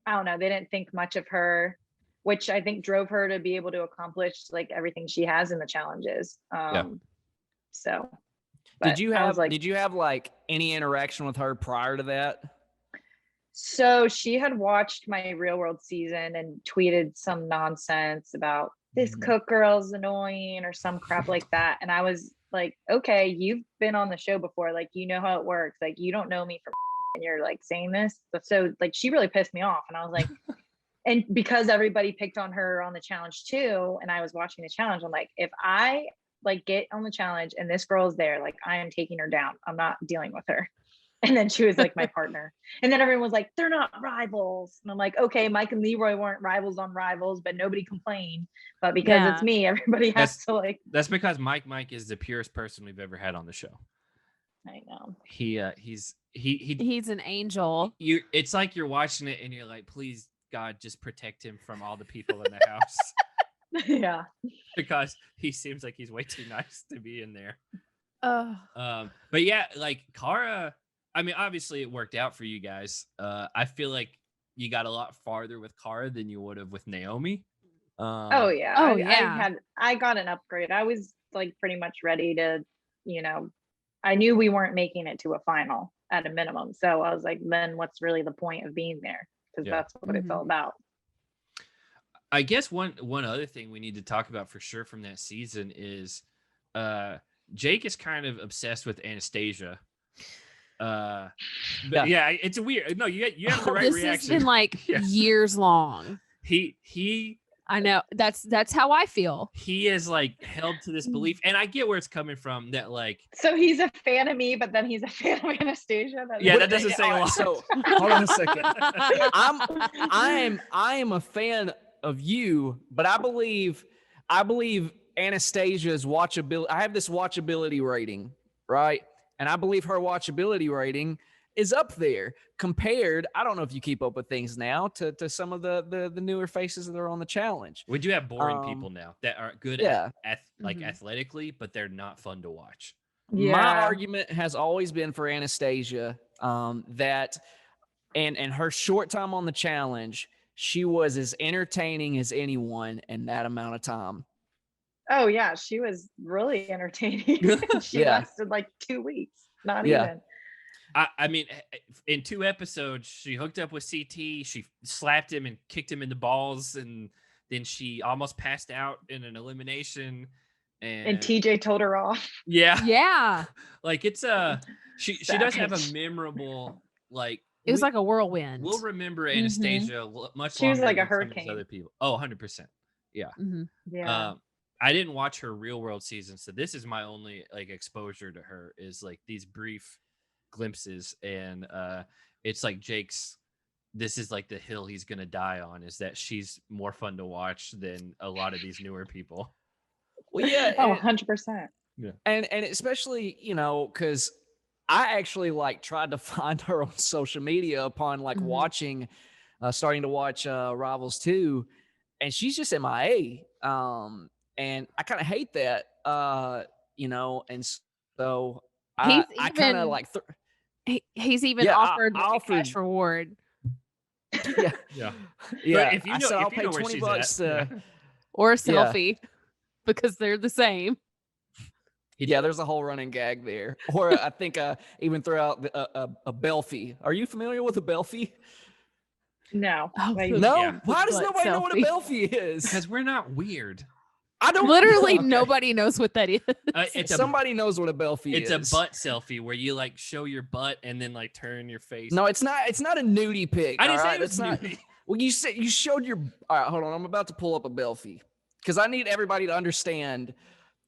I don't know, they didn't think much of her, which I think drove her to be able to accomplish like everything she has in the challenges. So did you have like any interaction with her prior to that? So she had watched my Real World season and tweeted some nonsense about this Cooke girl's annoying or some crap like that. And I was like, okay, you've been on the show before. Like, you know how it works. Like, you don't know me from and you're like saying this. So like, she really pissed me off. And I was like, and because everybody picked on her on the challenge too, and I was watching the challenge, I'm like, if I like get on the challenge and this girl is there, like I am taking her down. I'm not dealing with her. And then she was like my partner. And then everyone was like, they're not rivals. And I'm like, okay, Mike and Leroy weren't rivals on Rivals, but nobody complained. But because it's me, everybody has to like. That's because Mike is the purest person we've ever had on the show. I know. He's an angel. It's like you're watching it and you're like, please God, just protect him from all the people in the house. Yeah. Because he seems like he's way too nice to be in there. But yeah, like Kara, I mean, obviously it worked out for you guys. I feel like you got a lot farther with Kara than you would have with Naomi. I got an upgrade. I was like pretty much ready to, I knew we weren't making it to a final at a minimum. So I was like, then what's really the point of being there? Because that's what it's all about. I guess one other thing we need to talk about for sure from that season is Jake is kind of obsessed with Anastasia. It's a weird. No, you have the right reaction. This has been like years long. I know that's how I feel. He is like held to this belief, and I get where it's coming from. That like, so he's a fan of me, but then he's a fan of Anastasia. That doesn't say a lot. So hold on a second. I am a fan of you, but I believe Anastasia's watchability. I have this watchability rating, right? And I believe her watchability rating is up there compared. I don't know if you keep up with things now to some of the newer faces that are on the challenge. We do have boring people now that are good at athletically, but they're not fun to watch. Yeah. My argument has always been for Anastasia that and her short time on the challenge, she was as entertaining as anyone in that amount of time. Oh yeah, she was really entertaining. She lasted like 2 weeks, not even. I mean, in 2 episodes, she hooked up with CT. She slapped him and kicked him in the balls, and then she almost passed out in an elimination. And TJ told her off. Yeah, yeah. Like it's she does have a memorable like It was like a whirlwind. We'll remember Anastasia much She was longer like a than some of hurricane. these other people. Oh, 100%. Yeah. Yeah. I didn't watch her Real World season, so this is my only like exposure to her is like these brief glimpses, and it's like Jake's. This is like the hill he's gonna die on. Is that she's more fun to watch than a lot of these newer people. Well, yeah. Oh, 100%. Yeah. And especially, you know, because I actually like tried to find her on social media upon like watching, starting to watch Rivals 2, and she's just MIA. And I kind of hate that, you know, and so I kind of like he's even offered I a cash reward. Yeah. But if you I know, said if I'll you pay know where $20 she's to or a selfie because they're the same. Yeah, there's a whole running gag there. Or I think even throw out a belfie. Are you familiar with a belfie? No. Oh, No? Yeah. Why does Butt nobody know what a selfie. belfie is? Because we're not weird. I don't Literally Okay. nobody knows what that is. Somebody knows what a belfie It's is. a butt selfie where you like show your butt and then like turn your face. No, it's not a nudie pic. I didn't say right? it was It's not. nudie. Well, you said you showed your. All right, hold on. I'm about to pull up a belfie because I need everybody to understand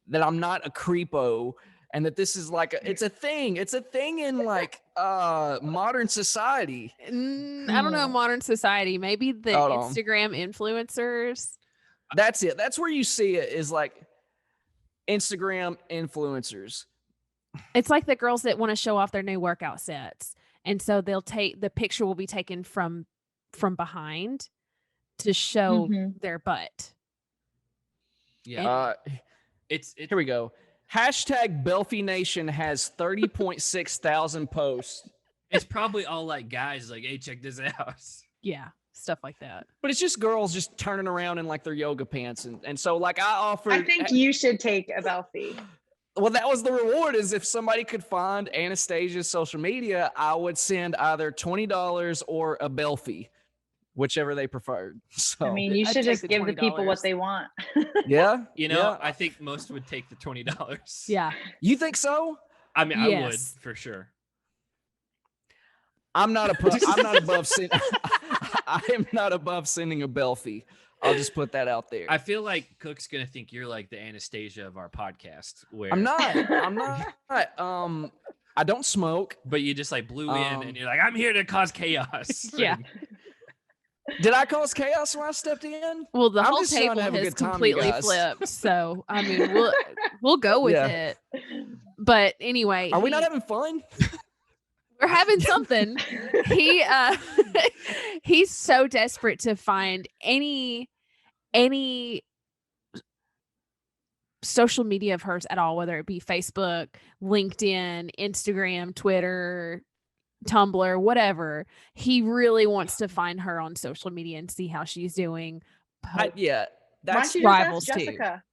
that I'm not a creepo and that this is like it's a thing. It's a thing in like modern society. I don't know, modern society. Maybe the Hold on. Instagram influencers. That's it. That's where you see it is like Instagram influencers. It's like the girls that want to show off their new workout sets. And so they'll take the picture will be taken from behind to show their butt. Yeah. It's Here we go. Hashtag Belfie Nation has 30.6 thousand posts. It's probably all like guys like, hey, check this out. Yeah, stuff like that. But it's just girls just turning around in like their yoga pants. And so like I offered. I think you should take a selfie. Well, that was the reward is if somebody could find Anastasia's social media, I would send either $20 or a belfie, whichever they preferred. So I mean, you I'd should take just the give the people $20. what they want. yeah. You know, yeah. I think most would take the $20. Yeah. You think so? I mean, I would Yes. for sure. I'm not above sending. I am not above sending a belfie. I'll just put that out there. I feel like Cooke's gonna think you're like the Anastasia of our podcast. Where I'm not. I don't smoke. but you just like blew in and you're like, I'm here to cause chaos. Yeah. Did I cause chaos when I stepped in? Well, the I'm whole just trying to table have a has good time, you completely guys. flipped. So I mean, we'll go with Yeah. it. But anyway, Are we not having fun? we're having something. He he's so desperate to find any social media of hers at all, whether it be Facebook, LinkedIn, Instagram, Twitter, Tumblr, whatever. He really wants to find her on social media and see how she's doing. Yeah, Why that's don't you just Rivals ask too. Jessica?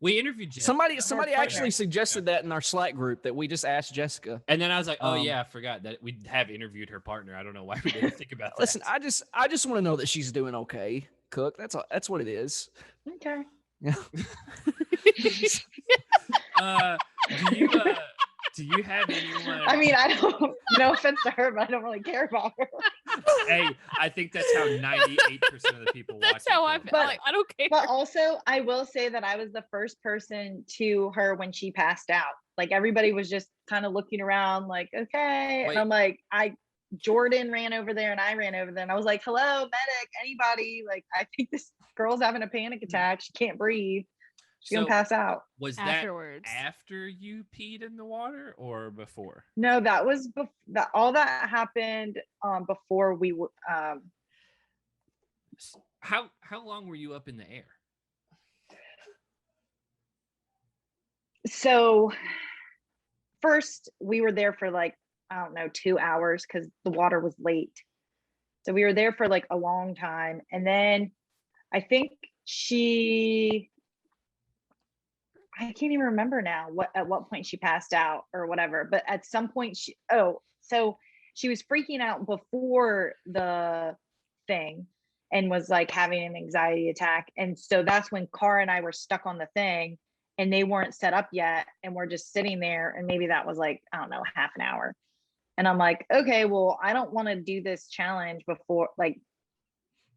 We interviewed Jessica. somebody partner. actually suggested that in our Slack group that we just asked Jessica. And then I was like, oh Um, yeah, I forgot that we have interviewed her partner. I don't know why we didn't think about that. Listen, I just want to know that she's doing okay, Cook. That's all. That's what it is. Okay. Yeah. Do you have anyone? I mean, I don't. No offense to her, but I don't really care about her. Hey, I think that's how 98% of the people watch. That's how I feel. But- Like, I don't care. But also, I will say that I was the first person to her when she passed out. Like everybody was just kind of looking around, like, okay. Wait. And I'm like, Jordyn ran over there and I ran over there and I was like, hello, medic, anybody? Like, I think this girl's having a panic attack. She can't breathe. She's gonna pass out. Was Afterwards. that after you peed in the water or before? No, that was all that happened before we How long were you up in the air? So first we were there for like, I don't know, 2 hours because the water was late. So we were there for like a long time. And then I think I can't even remember now at what point she passed out or whatever, but at some point so she was freaking out before the thing and was like having an anxiety attack. And so that's when Kara and I were stuck on the thing and they weren't set up yet. And we're just sitting there. And maybe that was like, I don't know, half an hour. And I'm like, okay, well, I don't want to do this challenge before, like,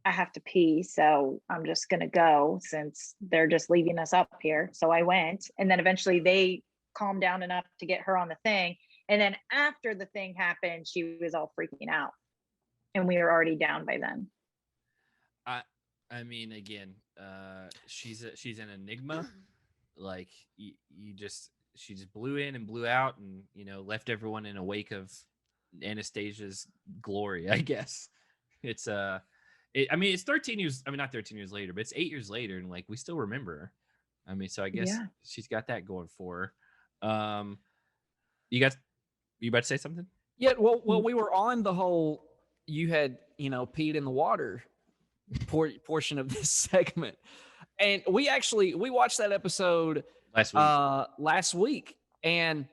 I have to pee. So I'm just going to go since they're just leaving us up here. So I went. And then eventually they calmed down enough to get her on the thing. And then after the thing happened, she was all freaking out. And we were already down by then. I mean, again, she's an enigma. Like she just blew in and blew out, and left everyone in a wake of Anastasia's glory. I guess it's it's 13 years. I mean, not 13 years later, but it's 8 years later, and like we still remember her. I mean, so I guess she's got that going for her. You about to say something? Yeah. Well, we were on the whole. You had peed in the water portion of this segment, and we watched that episode last week, and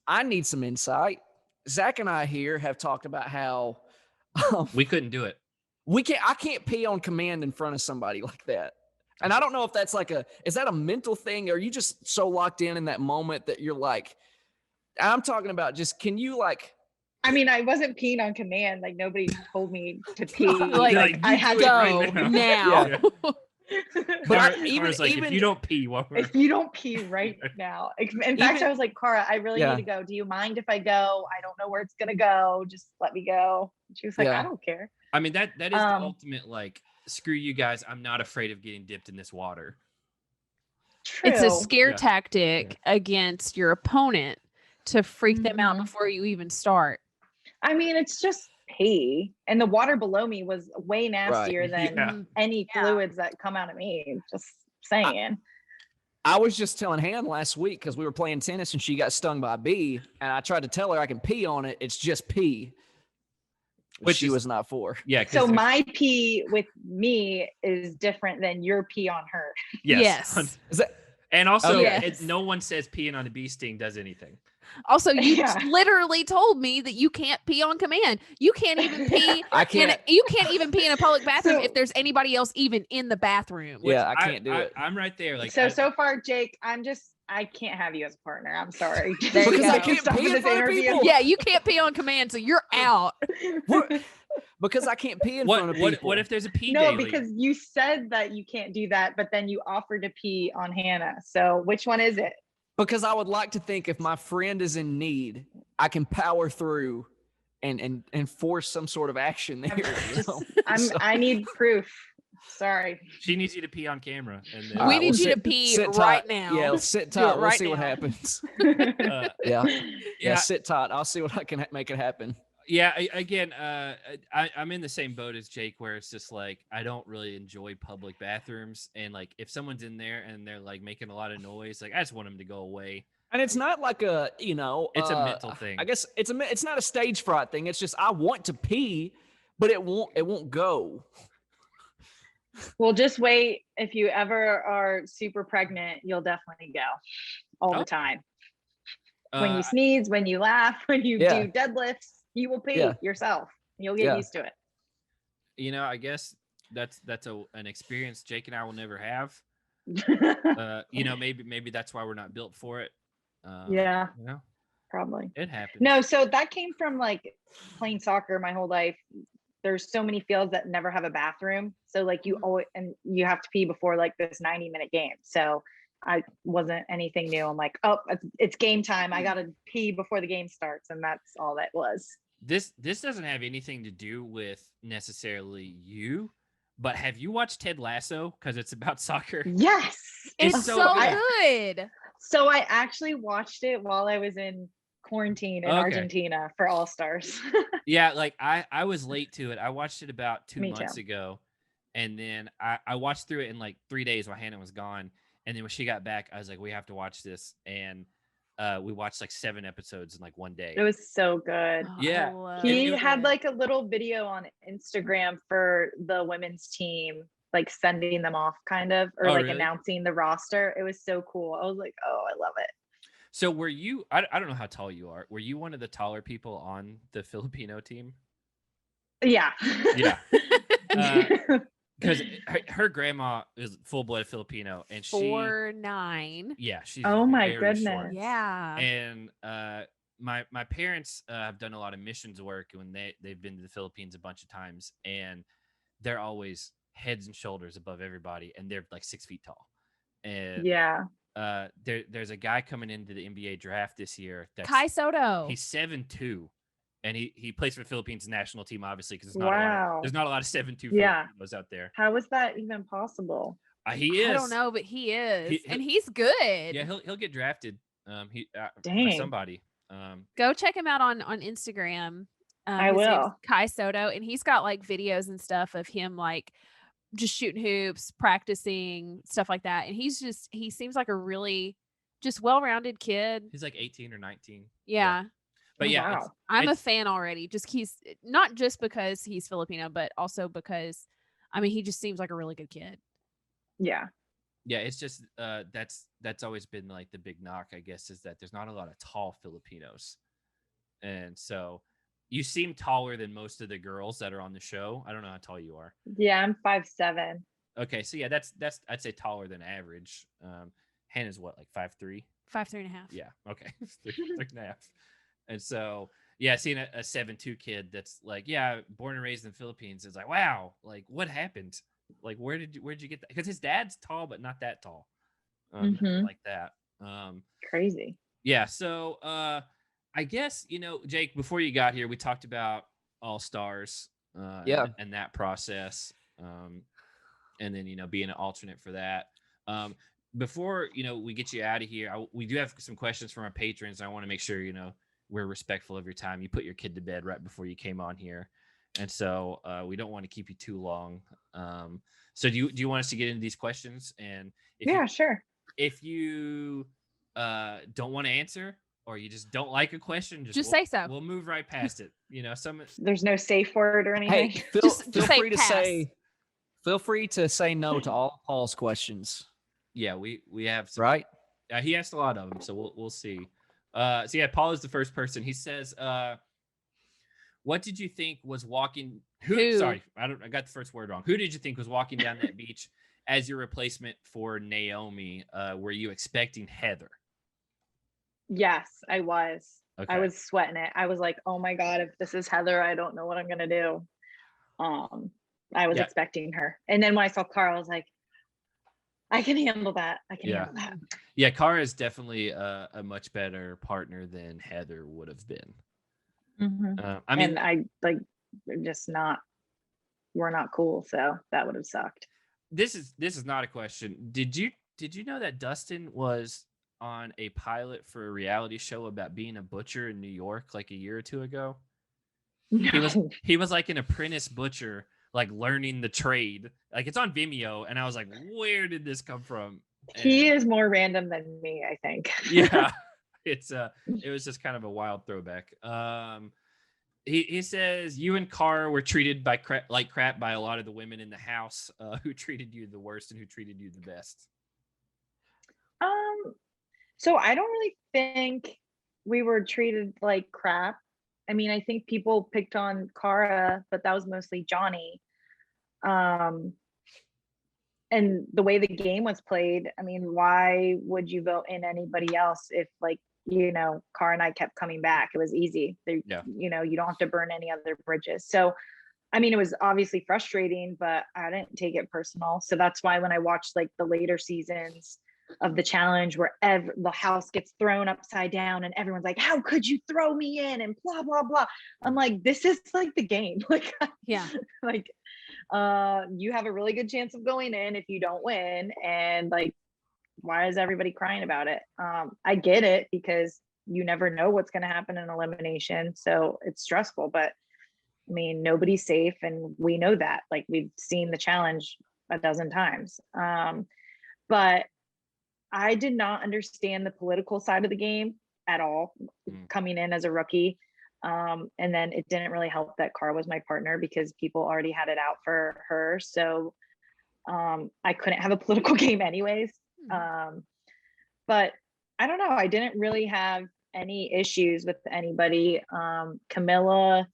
I need some insight. Zach and I here have talked about how we couldn't do it. I can't pee on command in front of somebody like that. And I don't know if that's is that a mental thing? Or are you just so locked in that moment that you're like, I'm talking about just, can you I mean, I wasn't peeing on command. Like nobody told me to pee. like I had to go now. Yeah. But even if you don't pee, if you don't pee right now. In fact, I was like, Cara, I really need to go. Do you mind if I go? I don't know where it's gonna go. Just let me go. She was like, I don't care. I mean, that is the ultimate, like, screw you guys. I'm not afraid of getting dipped in this water. True. It's a scare tactic against your opponent to freak them out before you even start. I mean, it's just pee, and the water below me was way nastier than any fluids that come out of me. Just saying. I was just telling Han last week because we were playing tennis and she got stung by a bee, and I tried to tell her I can pee on it. It's just pee, which she was not for. Yeah. So my pee with me is different than your pee on her. Yes. Is that? And also, no one says peeing on a bee sting does anything. Also, you literally told me that you can't pee on command. You can't even pee. You can't even pee in a public bathroom if there's anybody else even in the bathroom. Yeah, I can't do it. I'm right there. Like so far, Jake, I can't have you as a partner. I'm sorry. Because I can't pee in front of people. Yeah, you can't pee on command, so you're out. Because I can't pee in front of people. What if there's a pee No, daily? because you said that you can't do that, but then you offered to pee on Hannah. So which one is it? Because I would like to think if my friend is in need, I can power through and force some sort of action there. I need proof. Sorry. She needs you to pee on camera. And then, we need you to pee right now. Yeah, let's sit tight. We'll see what happens. Sit tight. I'll see what I can make it happen. Yeah, I'm in the same boat as Jake, where it's just like I don't really enjoy public bathrooms, and like if someone's in there and they're like making a lot of noise, like I just want them to go away. And it's not like it's a mental thing. I guess it's not a stage fright thing. It's just I want to pee, but it won't go. Well, just wait. If you ever are super pregnant, you'll definitely go all the time. When you sneeze, when you laugh, when you do deadlifts. You will pee yourself. You'll get used to it. I guess that's an experience Jake and I will never have. Maybe that's why we're not built for it. Probably. It happens. No, so that came from like playing soccer my whole life. There's so many fields that never have a bathroom. So like you always, and you have to pee before like this 90-minute game. So I wasn't anything new. I'm like, oh, it's game time. I got to pee before the game starts. And that's all that was. This doesn't have anything to do with necessarily you, but have you watched Ted Lasso? Because it's about soccer. Yes. It's so good. So I actually watched it while I was in quarantine in Argentina for All Stars. Yeah, like I was late to it. I watched it about 2 months ago. And then I watched through it in like 3 days while Hannah was gone. And then when she got back, I was like, we have to watch this. And we watched like 7 episodes in like one day. It was so good. Yeah. He had like a little video on Instagram for the women's team, like sending them off kind of, or like announcing the roster. It was so cool. I was like, oh, I love it. So were you, I don't know how tall you are. Were you one of the taller people on the Filipino team? Yeah. Yeah. Because her grandma is full-blooded Filipino, and 4'9". Yeah, she's oh my very goodness. short. Yeah. And my parents have done a lot of missions work when they've been to the Philippines a bunch of times, and they're always heads and shoulders above everybody, and they're like 6 feet tall. And Yeah. there's a guy coming into the NBA draft this year. Kai Soto. He's 7'2", and he plays for the Philippines national team, obviously, because there's not a lot of 7'2" Filipinos out there. How is that even possible? He is. I don't know, but he is, and he's good. Yeah, he'll get drafted. Dang. By somebody. Go check him out on Instagram. I his name's will. Kai Soto, and he's got like videos and stuff of him like just shooting hoops, practicing stuff like that. And he seems like a really just well-rounded kid. He's like 18 or 19. Yeah. But yeah, wow. I'm a fan already. He's not just because he's Filipino, but also because he just seems like a really good kid. Yeah. Yeah, it's just that's always been like the big knock, I guess, is that there's not a lot of tall Filipinos. And so you seem taller than most of the girls that are on the show. I don't know how tall you are. Yeah, I'm 5'7". Okay, so yeah, that's I'd say taller than average. Hannah's what, like 5'3"? 5'3.5". Yeah, okay. 3.5. And so yeah, seeing a 7'2" kid that's like, yeah, born and raised in the Philippines, is like, wow, like what happened? Like where'd you get that? Because his dad's tall, but not that tall. Like that. Crazy. Yeah, so I guess, Jake, before you got here, we talked about All Stars and that process. And then, being an alternate for that. Before, we get you out of here, we do have some questions from our patrons. I want to make sure, we're respectful of your time. You put your kid to bed right before you came on here. And so we don't want to keep you too long. So do you want us to get into these questions? And Sure. If you don't want to answer, or you just don't like a question, just say so. We'll move right past it. There's no safe word or anything. Hey, feel free to say no to all Paul's questions. Yeah, we have some, right. He asked a lot of them, so we'll see. So yeah, Paul is the first person. He says, "What did you think was walking? Sorry, I got the first word wrong. Who did you think was walking down that beach as your replacement for Naomi? Were you expecting Heather?" Yes, I was. Okay. I was sweating it. I was like, oh my God, if this is Heather, I don't know what I'm gonna do. I was expecting her. And then when I saw Carl, I was like, I can handle that. Handle that. Yeah, Kara is definitely a much better partner than Heather would have been. And I we're not cool, so that would have sucked. This is not a question. Did you know that Dustin was on a pilot for a reality show about being a butcher in New York like a year or two ago? No. He was like an apprentice butcher, like learning the trade. Like it's on Vimeo, and I was like, where did this come from? He is more random than me, I think. Yeah. It was just kind of a wild throwback. He says you and Kara were treated like crap by a lot of the women in the house. Who treated you the worst and who treated you the best? So I don't really think we were treated like crap. I mean, I think people picked on Kara, but that was mostly Johnny. And the way the game was played, I mean, why would you vote in anybody else if Kara and I kept coming back? It was easy. You don't have to burn any other bridges. So, I mean, it was obviously frustrating, but I didn't take it personal. So that's why when I watched like the later seasons of the challenge where the house gets thrown upside down and everyone's like, how could you throw me in, and blah blah blah, I'm like, this is like the game. Like, yeah, like you have a really good chance of going in if you don't win, and like, why is everybody crying about it? I get it, because you never know what's going to happen in elimination, so it's stressful, but I mean, nobody's safe, and we know that. Like, we've seen the challenge a dozen times. But I did not understand the political side of the game at all coming in as a rookie. And then it didn't really help that Kara was my partner, because people already had it out for her. So I couldn't have a political game anyways. But I don't know. I didn't really have any issues with anybody. Camilla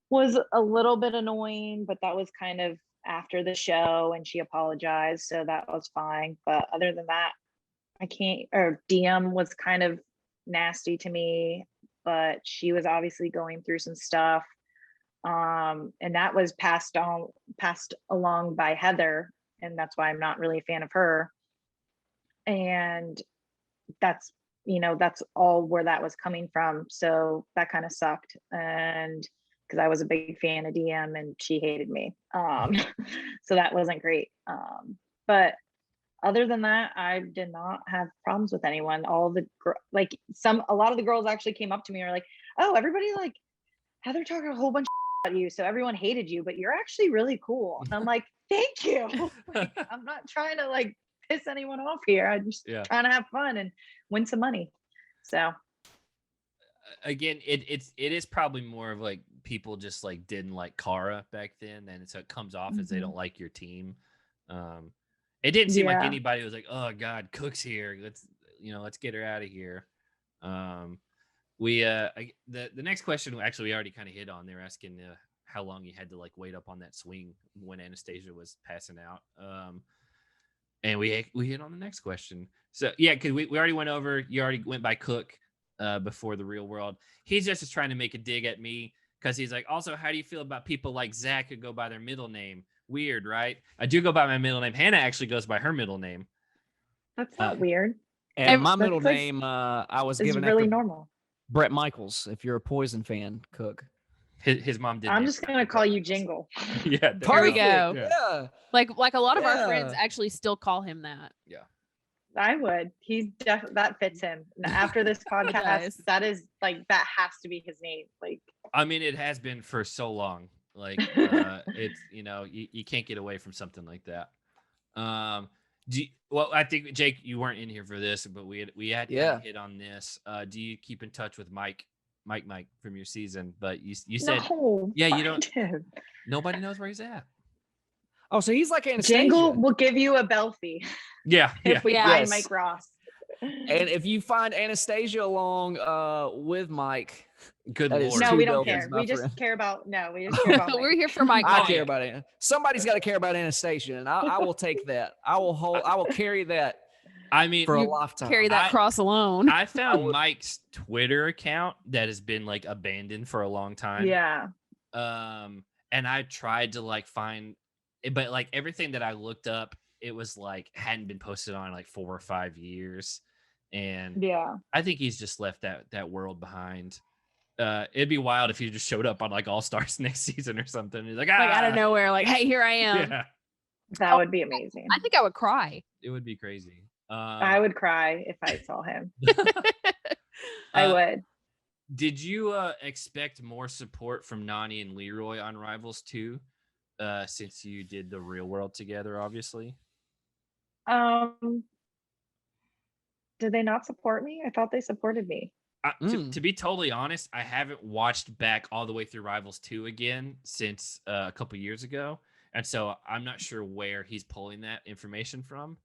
was a little bit annoying, but that was kind of after the show, and she apologized, so that was fine. But other than that, DM was kind of nasty to me. but she was obviously going through some stuff. And that was passed along by Heather, and that's why I'm not really a fan of her. And that's all where that was coming from. So that kind of sucked. And because I was a big fan of DM and she hated me. So that wasn't great. But other than that, I did not have problems with anyone. A lot of the girls actually came up to me and were like, oh, everybody like Heather talking a whole bunch about you, so everyone hated you, but you're actually really cool. And I'm like, thank you. Like, I'm not trying to like piss anyone off here. I'm just trying to have fun and win some money. So again, it is probably more of like people just like didn't like Kara back then, and so it comes off as they don't like your team. It didn't seem like anybody was like, oh God, Cooke's here, let's get her out of here. The next question, actually, we already kind of hit on. They're asking how long you had to like wait up on that swing when Anastasia was passing out. And we hit on the next question. So yeah, because we already went over. You already went by Cooke before the real world. He's just trying to make a dig at me because he's like, also, how do you feel about people like Zach who go by their middle name? Weird, right? I do go by my middle name. Hannah actually goes by her middle name. That's not weird. And my middle name, I was given really after normal. Brett Michaels, if you're a Poison fan, Cooke. His mom did. I'm just gonna call you Jingle. Yeah, there we go. Yeah. Like a lot of our friends actually still call him that. Yeah. I would. He's that fits him. After this podcast, that has to be his name. Like, I mean, it has been for so long. Like, it's you can't get away from something like that. Well, I think Jake, you weren't in here for this, but we had hit on this. Do you keep in touch with Mike from your season? But you said you don't. Nobody knows where he's at. Oh, so he's like Anastasia. Jingle will give you a Belfie. Yeah. If we find Mike Ross. And if you find Anastasia along with Mike, good Lord. No, we don't care. We just care about Mike. We're here for Mike. I care about it. Somebody's got to care about Anastasia, and I will take that. I will carry that. I mean, for a lifetime. Carry that cross alone. I found Mike's Twitter account that has been like abandoned for a long time. Yeah. And I tried to like find, but like everything that I looked up, it was like hadn't been posted on like 4 or 5 years. And I think he's just left that world behind. It'd be wild if he just showed up on like All Stars next season or something. He's like out of nowhere, like, hey, here I am. Yeah. That would be amazing. I think I would cry. It would be crazy. I would cry if I saw him. I would. Did you expect more support from Nany and Leroy on Rivals 2 since you did the real world together, obviously? Did they not support me? I thought they supported me. To be totally honest, I haven't watched back all the way through Rivals 2 again since a couple years ago. And so I'm not sure where he's pulling that information from.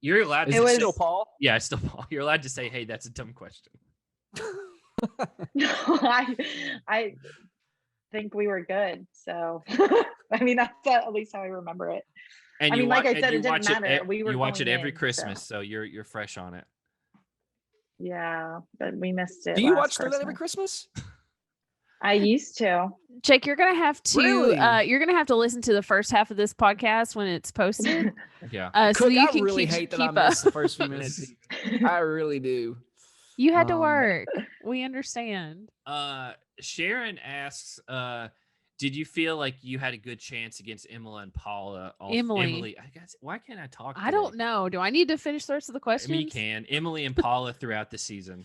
You're allowed to still Paul? Yeah, it's still Paul. You're allowed to say, hey, that's a dumb question. No, I think we were good. So, I mean, that's at least how I remember it. And I mean, like I said, it didn't matter. You watch it every Christmas, so you're fresh on it. Yeah, but we missed it. Do you watch that every Christmas? I used to. Jake, you're gonna have to you're gonna have to listen to the first half of this podcast when it's posted. Yeah. So you can really keep hate that I missed the first few minutes. I really do. You had to work. We understand. Sharon asks, did you feel like you had a good chance against Emily and Paula? Emily, I guess, why can't I talk? I don't know. Do I need to finish the rest of the questions? I mean, you can. Emily and Paula throughout the season.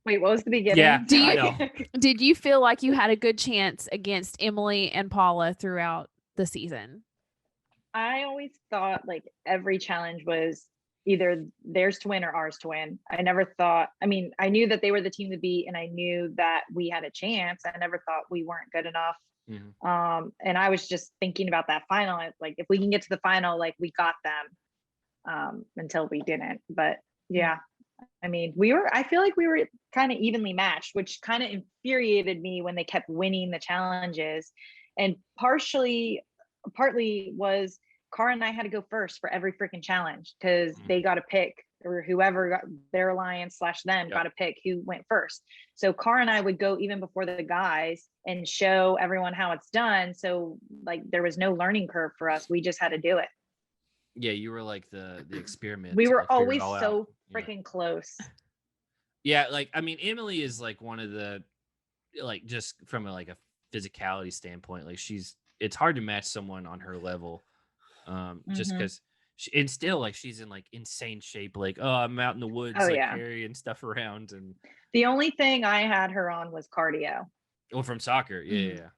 Wait, what was the beginning? Yeah, I know. Did you feel like you had a good chance against Emily and Paula throughout the season? I always thought like every challenge was either theirs to win or ours to win. I never thought, I mean, I knew that they were the team to beat and I knew that we had a chance. I never thought we weren't good enough. Mm-hmm. And I was just thinking about that final, like if we can get to the final, like we got them until we didn't. But yeah, I mean, I feel like we were kind of evenly matched, which kind of infuriated me when they kept winning the challenges. And partly was Cara and I had to go first for every freaking challenge because they got to pick or whoever got their alliance / them got to pick who went first. So Cara and I would go even before the guys and show everyone how it's done. So like there was no learning curve for us. We just had to do it. Yeah, you were like the experiment. We to, were like, figure always it all so out. freaking close. Yeah, like I mean, Emily is like one of the, like, just from a physicality standpoint, like it's hard to match someone on her level, just because and still like she's in like insane shape, like, oh, I'm out in the woods, carrying stuff around. And the only thing I had her on was cardio. Oh, from soccer. Yeah.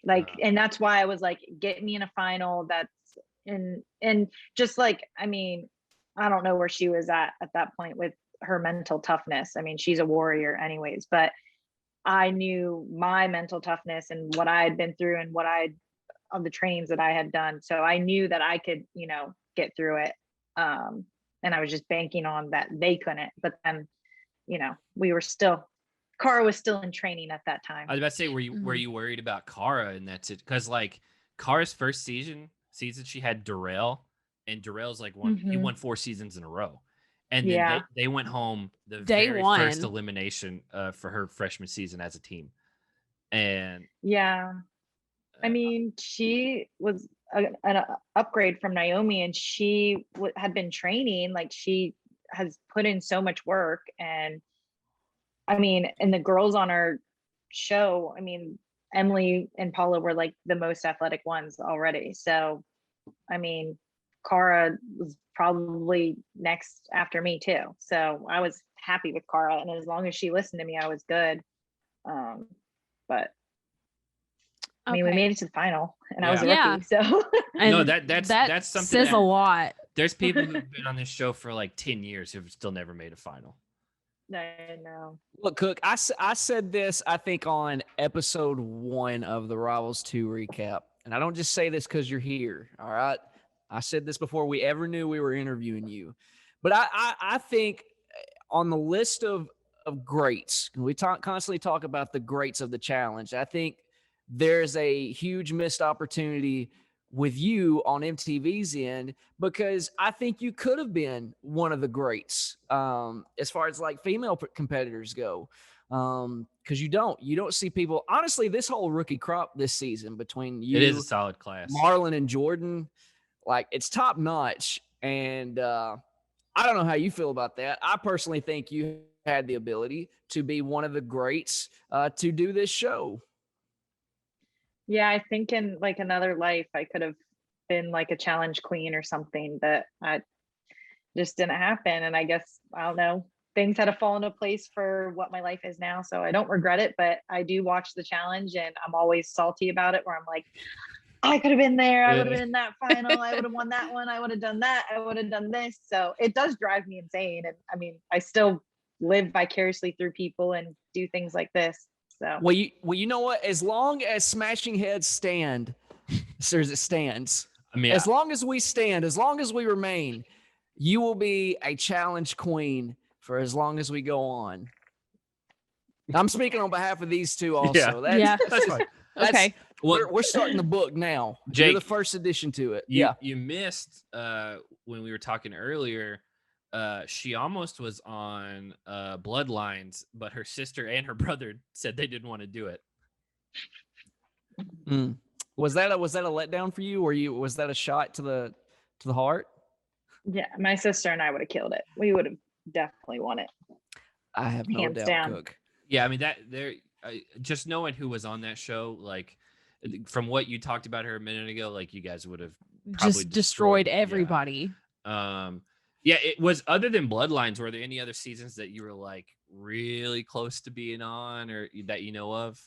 Like, and that's why I was like, get me in a final that's and just like, I mean, I don't know where she was at that point with her mental toughness. I mean, she's a warrior anyways, but I knew my mental toughness and what I had been through and on the trainings that I had done. So I knew that I could, get through it. And I was just banking on that they couldn't, but then, we were still, Cara was still in training at that time. I was about to say, were you worried about Cara? And that's it. Cause like Cara's first season she had Darrell, and Darrell's like he won 4 seasons in a row. And then they went home the very first elimination for her freshman season as a team. And I mean, she was an upgrade from Naomi, and she had been training. Like, she has put in so much work. And I mean, and the girls on our show, I mean, Emily and Paula were like the most athletic ones already. So, I mean, Cara was probably next after me too. So I was happy with Cara, and as long as she listened to me, I was good. But I mean, we made it to the final, and I was a rookie. So no, that's something says a lot. There's people who've been on this show for like 10 years who've still never made a final. I know. Look, Cooke, I said this, I think, on episode 1 of the Rivals 2 recap. And I don't just say this because you're here, all right? I said this before we ever knew we were interviewing you. But I think on the list of greats, we constantly talk about the greats of the challenge. I think there's a huge missed opportunity with you on MTV's end, because I think you could have been one of the greats as far as like female competitors go. Because you don't see people, honestly, this whole rookie crop this season between you, it is a solid class, Marlon and Jordyn, like, it's top notch. And I don't know how you feel about that. I personally think you had the ability to be one of the greats to do this show. Yeah, I think in like another life, I could have been like a challenge queen or something, but I just didn't happen. And I guess, I don't know, things had to fall into place for what my life is now. So I don't regret it, but I do watch the challenge, and I'm always salty about it, where I'm like, I could have been there. I would have been in that final. I would have won that one. I would have done that. I would have done this. So it does drive me insane. And I mean, I still live vicariously through people and do things like this. So well, you know what? As long as Smashing Heads stand, it stands. I mean, as long as we stand, as long as we remain, you will be a challenge queen for as long as we go on. I'm speaking on behalf of these two also. That's fine. Okay. We're starting the book now. Jake, you're the first edition to it. You missed when we were talking earlier. She almost was on Bloodlines, but her sister and her brother said they didn't want to do it. Was that a letdown for you? Was that a shot to the heart? Yeah, my sister and I would have killed it. We would have definitely won it. I have no Hands doubt, down. Cooke. Yeah, I mean just knowing who was on that show, like from what you talked about her a minute ago, like you guys would have just destroyed everybody. Yeah, it was. Other than Bloodlines, were there any other seasons that you were like really close to being on, or that you know of?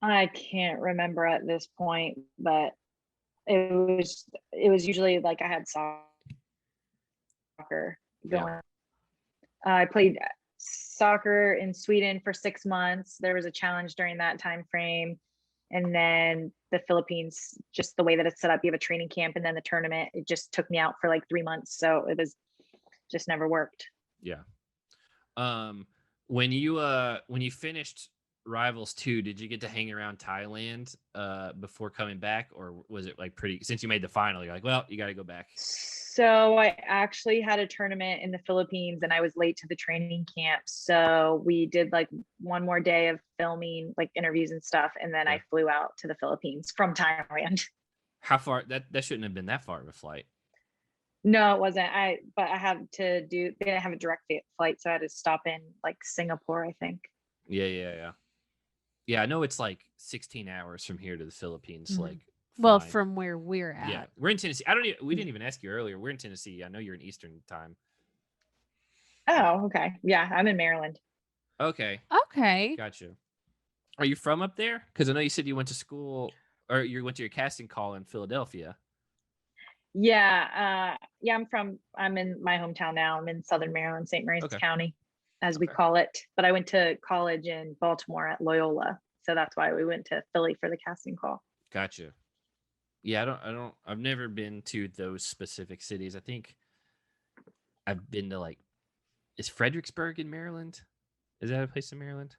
I can't remember at this point, but it was usually like I had soccer going. Yeah. I played soccer in Sweden for 6 months. There was a challenge during that time frame. And then the Philippines, just the way that it's set up, you have a training camp and then the tournament, it just took me out for like 3 months. So it was just never worked. Yeah. When you finished Rivals 2, did you get to hang around Thailand before coming back, or was it like pretty, since you made the final, you're like, well, you got to go back? So I actually had a tournament in the Philippines and I was late to the training camp. So we did like one more day of filming, like interviews and stuff. And then I flew out to the Philippines from Thailand. How far? That shouldn't have been that far of a flight. No, it wasn't. But I had to do, they didn't have a direct flight. So I had to stop in like Singapore, I think. Yeah. I know it's like 16 hours from here to the Philippines. Like, well, flying. from where we're at. Yeah, we're in Tennessee. We didn't even ask you earlier. We're in Tennessee. I know you're in Eastern time. Oh, okay. Yeah, I'm in Maryland. Okay. Gotcha. Are you from up there? Because I know you said you went to school, or you went to your casting call in Philadelphia. Yeah. I'm in my hometown now. I'm in Southern Maryland, St. Mary's County, as we call it. But I went to college in Baltimore at Loyola. So that's why we went to Philly for the casting call. Gotcha. Yeah, I've never been to those specific cities. I think I've been to like, is Fredericksburg in Maryland? Is that a place in Maryland?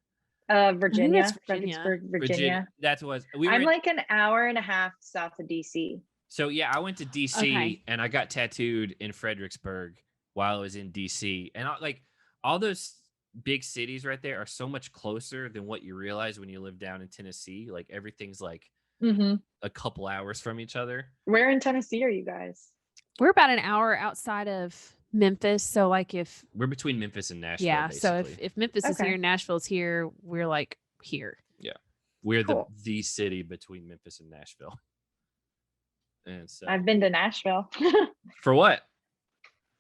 Virginia. Fredericksburg, Virginia. That's what I'm like an hour and a half south of DC. So yeah, I went to DC and I got tattooed in Fredericksburg while I was in DC. And like all those big cities right there are so much closer than what you realize when you live down in Tennessee. Like everything's like a couple hours from each other. Where in Tennessee are you guys? We're about an hour outside of Memphis. So like if we're between Memphis and Nashville. Yeah. Basically. So if Memphis is here, Nashville's here, we're like here. Yeah. We're the city between Memphis and Nashville. And so I've been to Nashville. For what?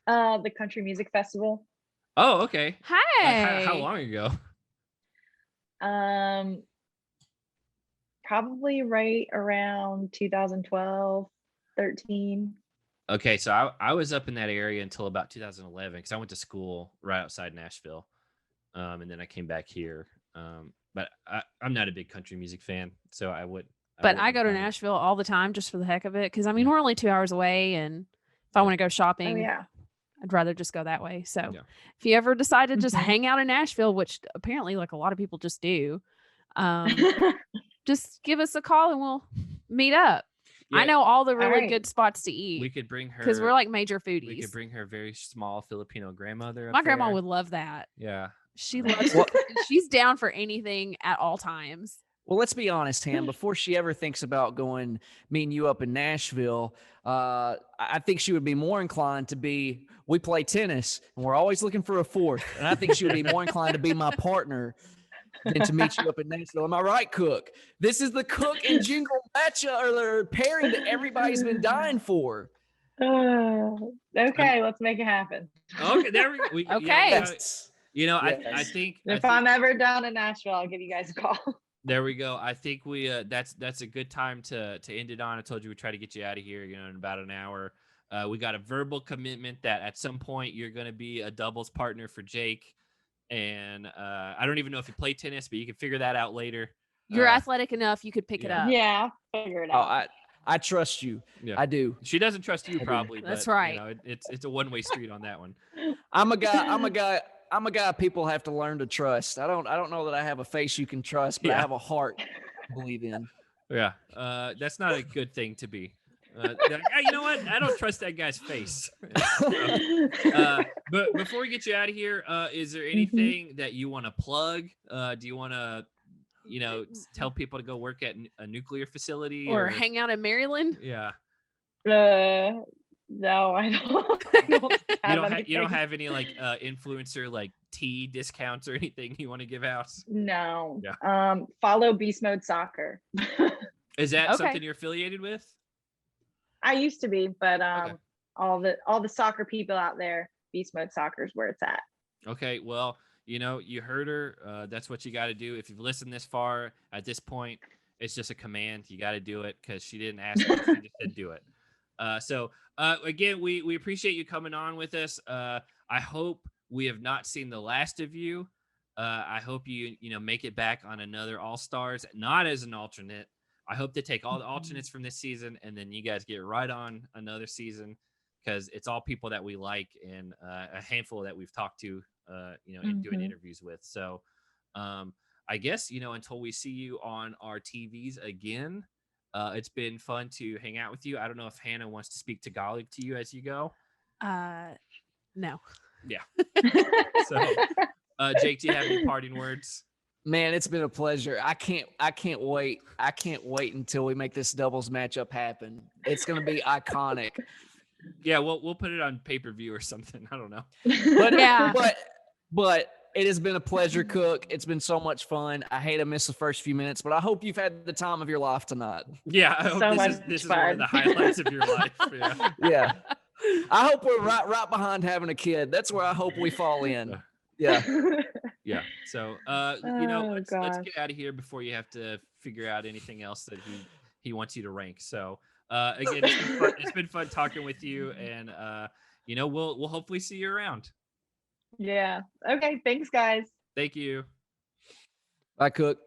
The Country Music Festival. Oh, okay. Hey. Like how long ago? Probably right around 2012, 13. Okay, so I was up in that area until about 2011 because I went to school right outside Nashville, and then I came back here. But I'm not a big country music fan, so I would. But I go to Nashville all the time just for the heck of it because I mean we're only 2 hours away, and if I want to go shopping, I'd rather just go that way. So if you ever decide to just hang out in Nashville, which apparently like a lot of people just do, just give us a call and we'll meet up. Yeah. I know all the really good spots to eat. We could bring her because we're like major foodies. We could bring her very small Filipino grandmother. My grandma would love that. Yeah, she loves. She's down for anything at all times. Well, let's be honest, Ham. Before she ever thinks about meeting you up in Nashville, I think she would be more inclined to be. We play tennis, and we're always looking for a fourth. And I think she would be more inclined to be my partner than to meet you up in Nashville. Am I right, Cooke? This is the Cooke and Jingle matchup or pairing that everybody's been dying for. Okay, let's make it happen. Okay, there we go. Okay. I think if I'm ever down in Nashville, I'll give you guys a call. There we go. I think we that's a good time to end it on. I told you we'd try to get you out of here, in about an hour. We got a verbal commitment that at some point you're going to be a doubles partner for Jake. And I don't even know if you play tennis, but you can figure that out later. You're athletic enough. You could pick it up. Yeah, figure it out. I trust you. Yeah. I do. She doesn't trust you probably. That's but, right. It's a one-way street on that one. I'm a guy people have to learn to trust. I don't know that I have a face you can trust, but I have a heart to believe in. Yeah. That's not a good thing to be. You know what? I don't trust that guy's face. But before we get you out of here, is there anything that you want to plug? Do you want to, tell people to go work at a nuclear facility or hang out in Maryland? Yeah. No, I don't. You don't have any like influencer like tea discounts or anything you want to give out? No. Yeah. Follow Beast Mode Soccer. Is that something you're affiliated with? I used to be, but all the soccer people out there, Beast Mode Soccer is where it's at. Okay, well, you heard her. That's what you got to do. If you've listened this far, at this point, it's just a command. You got to do it because she didn't ask you. She just said do it. So again, we appreciate you coming on with us. I hope we have not seen the last of you. I hope you make it back on another All-Stars, not as an alternate. I hope to take all the alternates from this season, and then you guys get right on another season because it's all people that we like and a handful that we've talked to, in doing interviews with. So I guess, until we see you on our TVs again, it's been fun to hang out with you. I don't know if Hannah wants to speak Tagalog to you as you go. No. Yeah. So, Jake, do you have any parting words? Man, it's been a pleasure. I can't wait. I can't wait until we make this doubles matchup happen. It's going to be iconic. Yeah, we'll put it on pay-per-view or something. I don't know. But Yeah. but it has been a pleasure, Cooke. It's been so much fun. I hate to miss the first few minutes, but I hope you've had the time of your life tonight. Yeah, I hope this is one of the highlights of your life. Yeah. Yeah. I hope we're right behind having a kid. That's where I hope we fall in. Yeah. Yeah. So, let's get out of here before you have to figure out anything else that he wants you to rank. So, again, it's been fun talking with you, and we'll hopefully see you around. Yeah. Okay. Thanks, guys. Thank you. Bye, Cooke.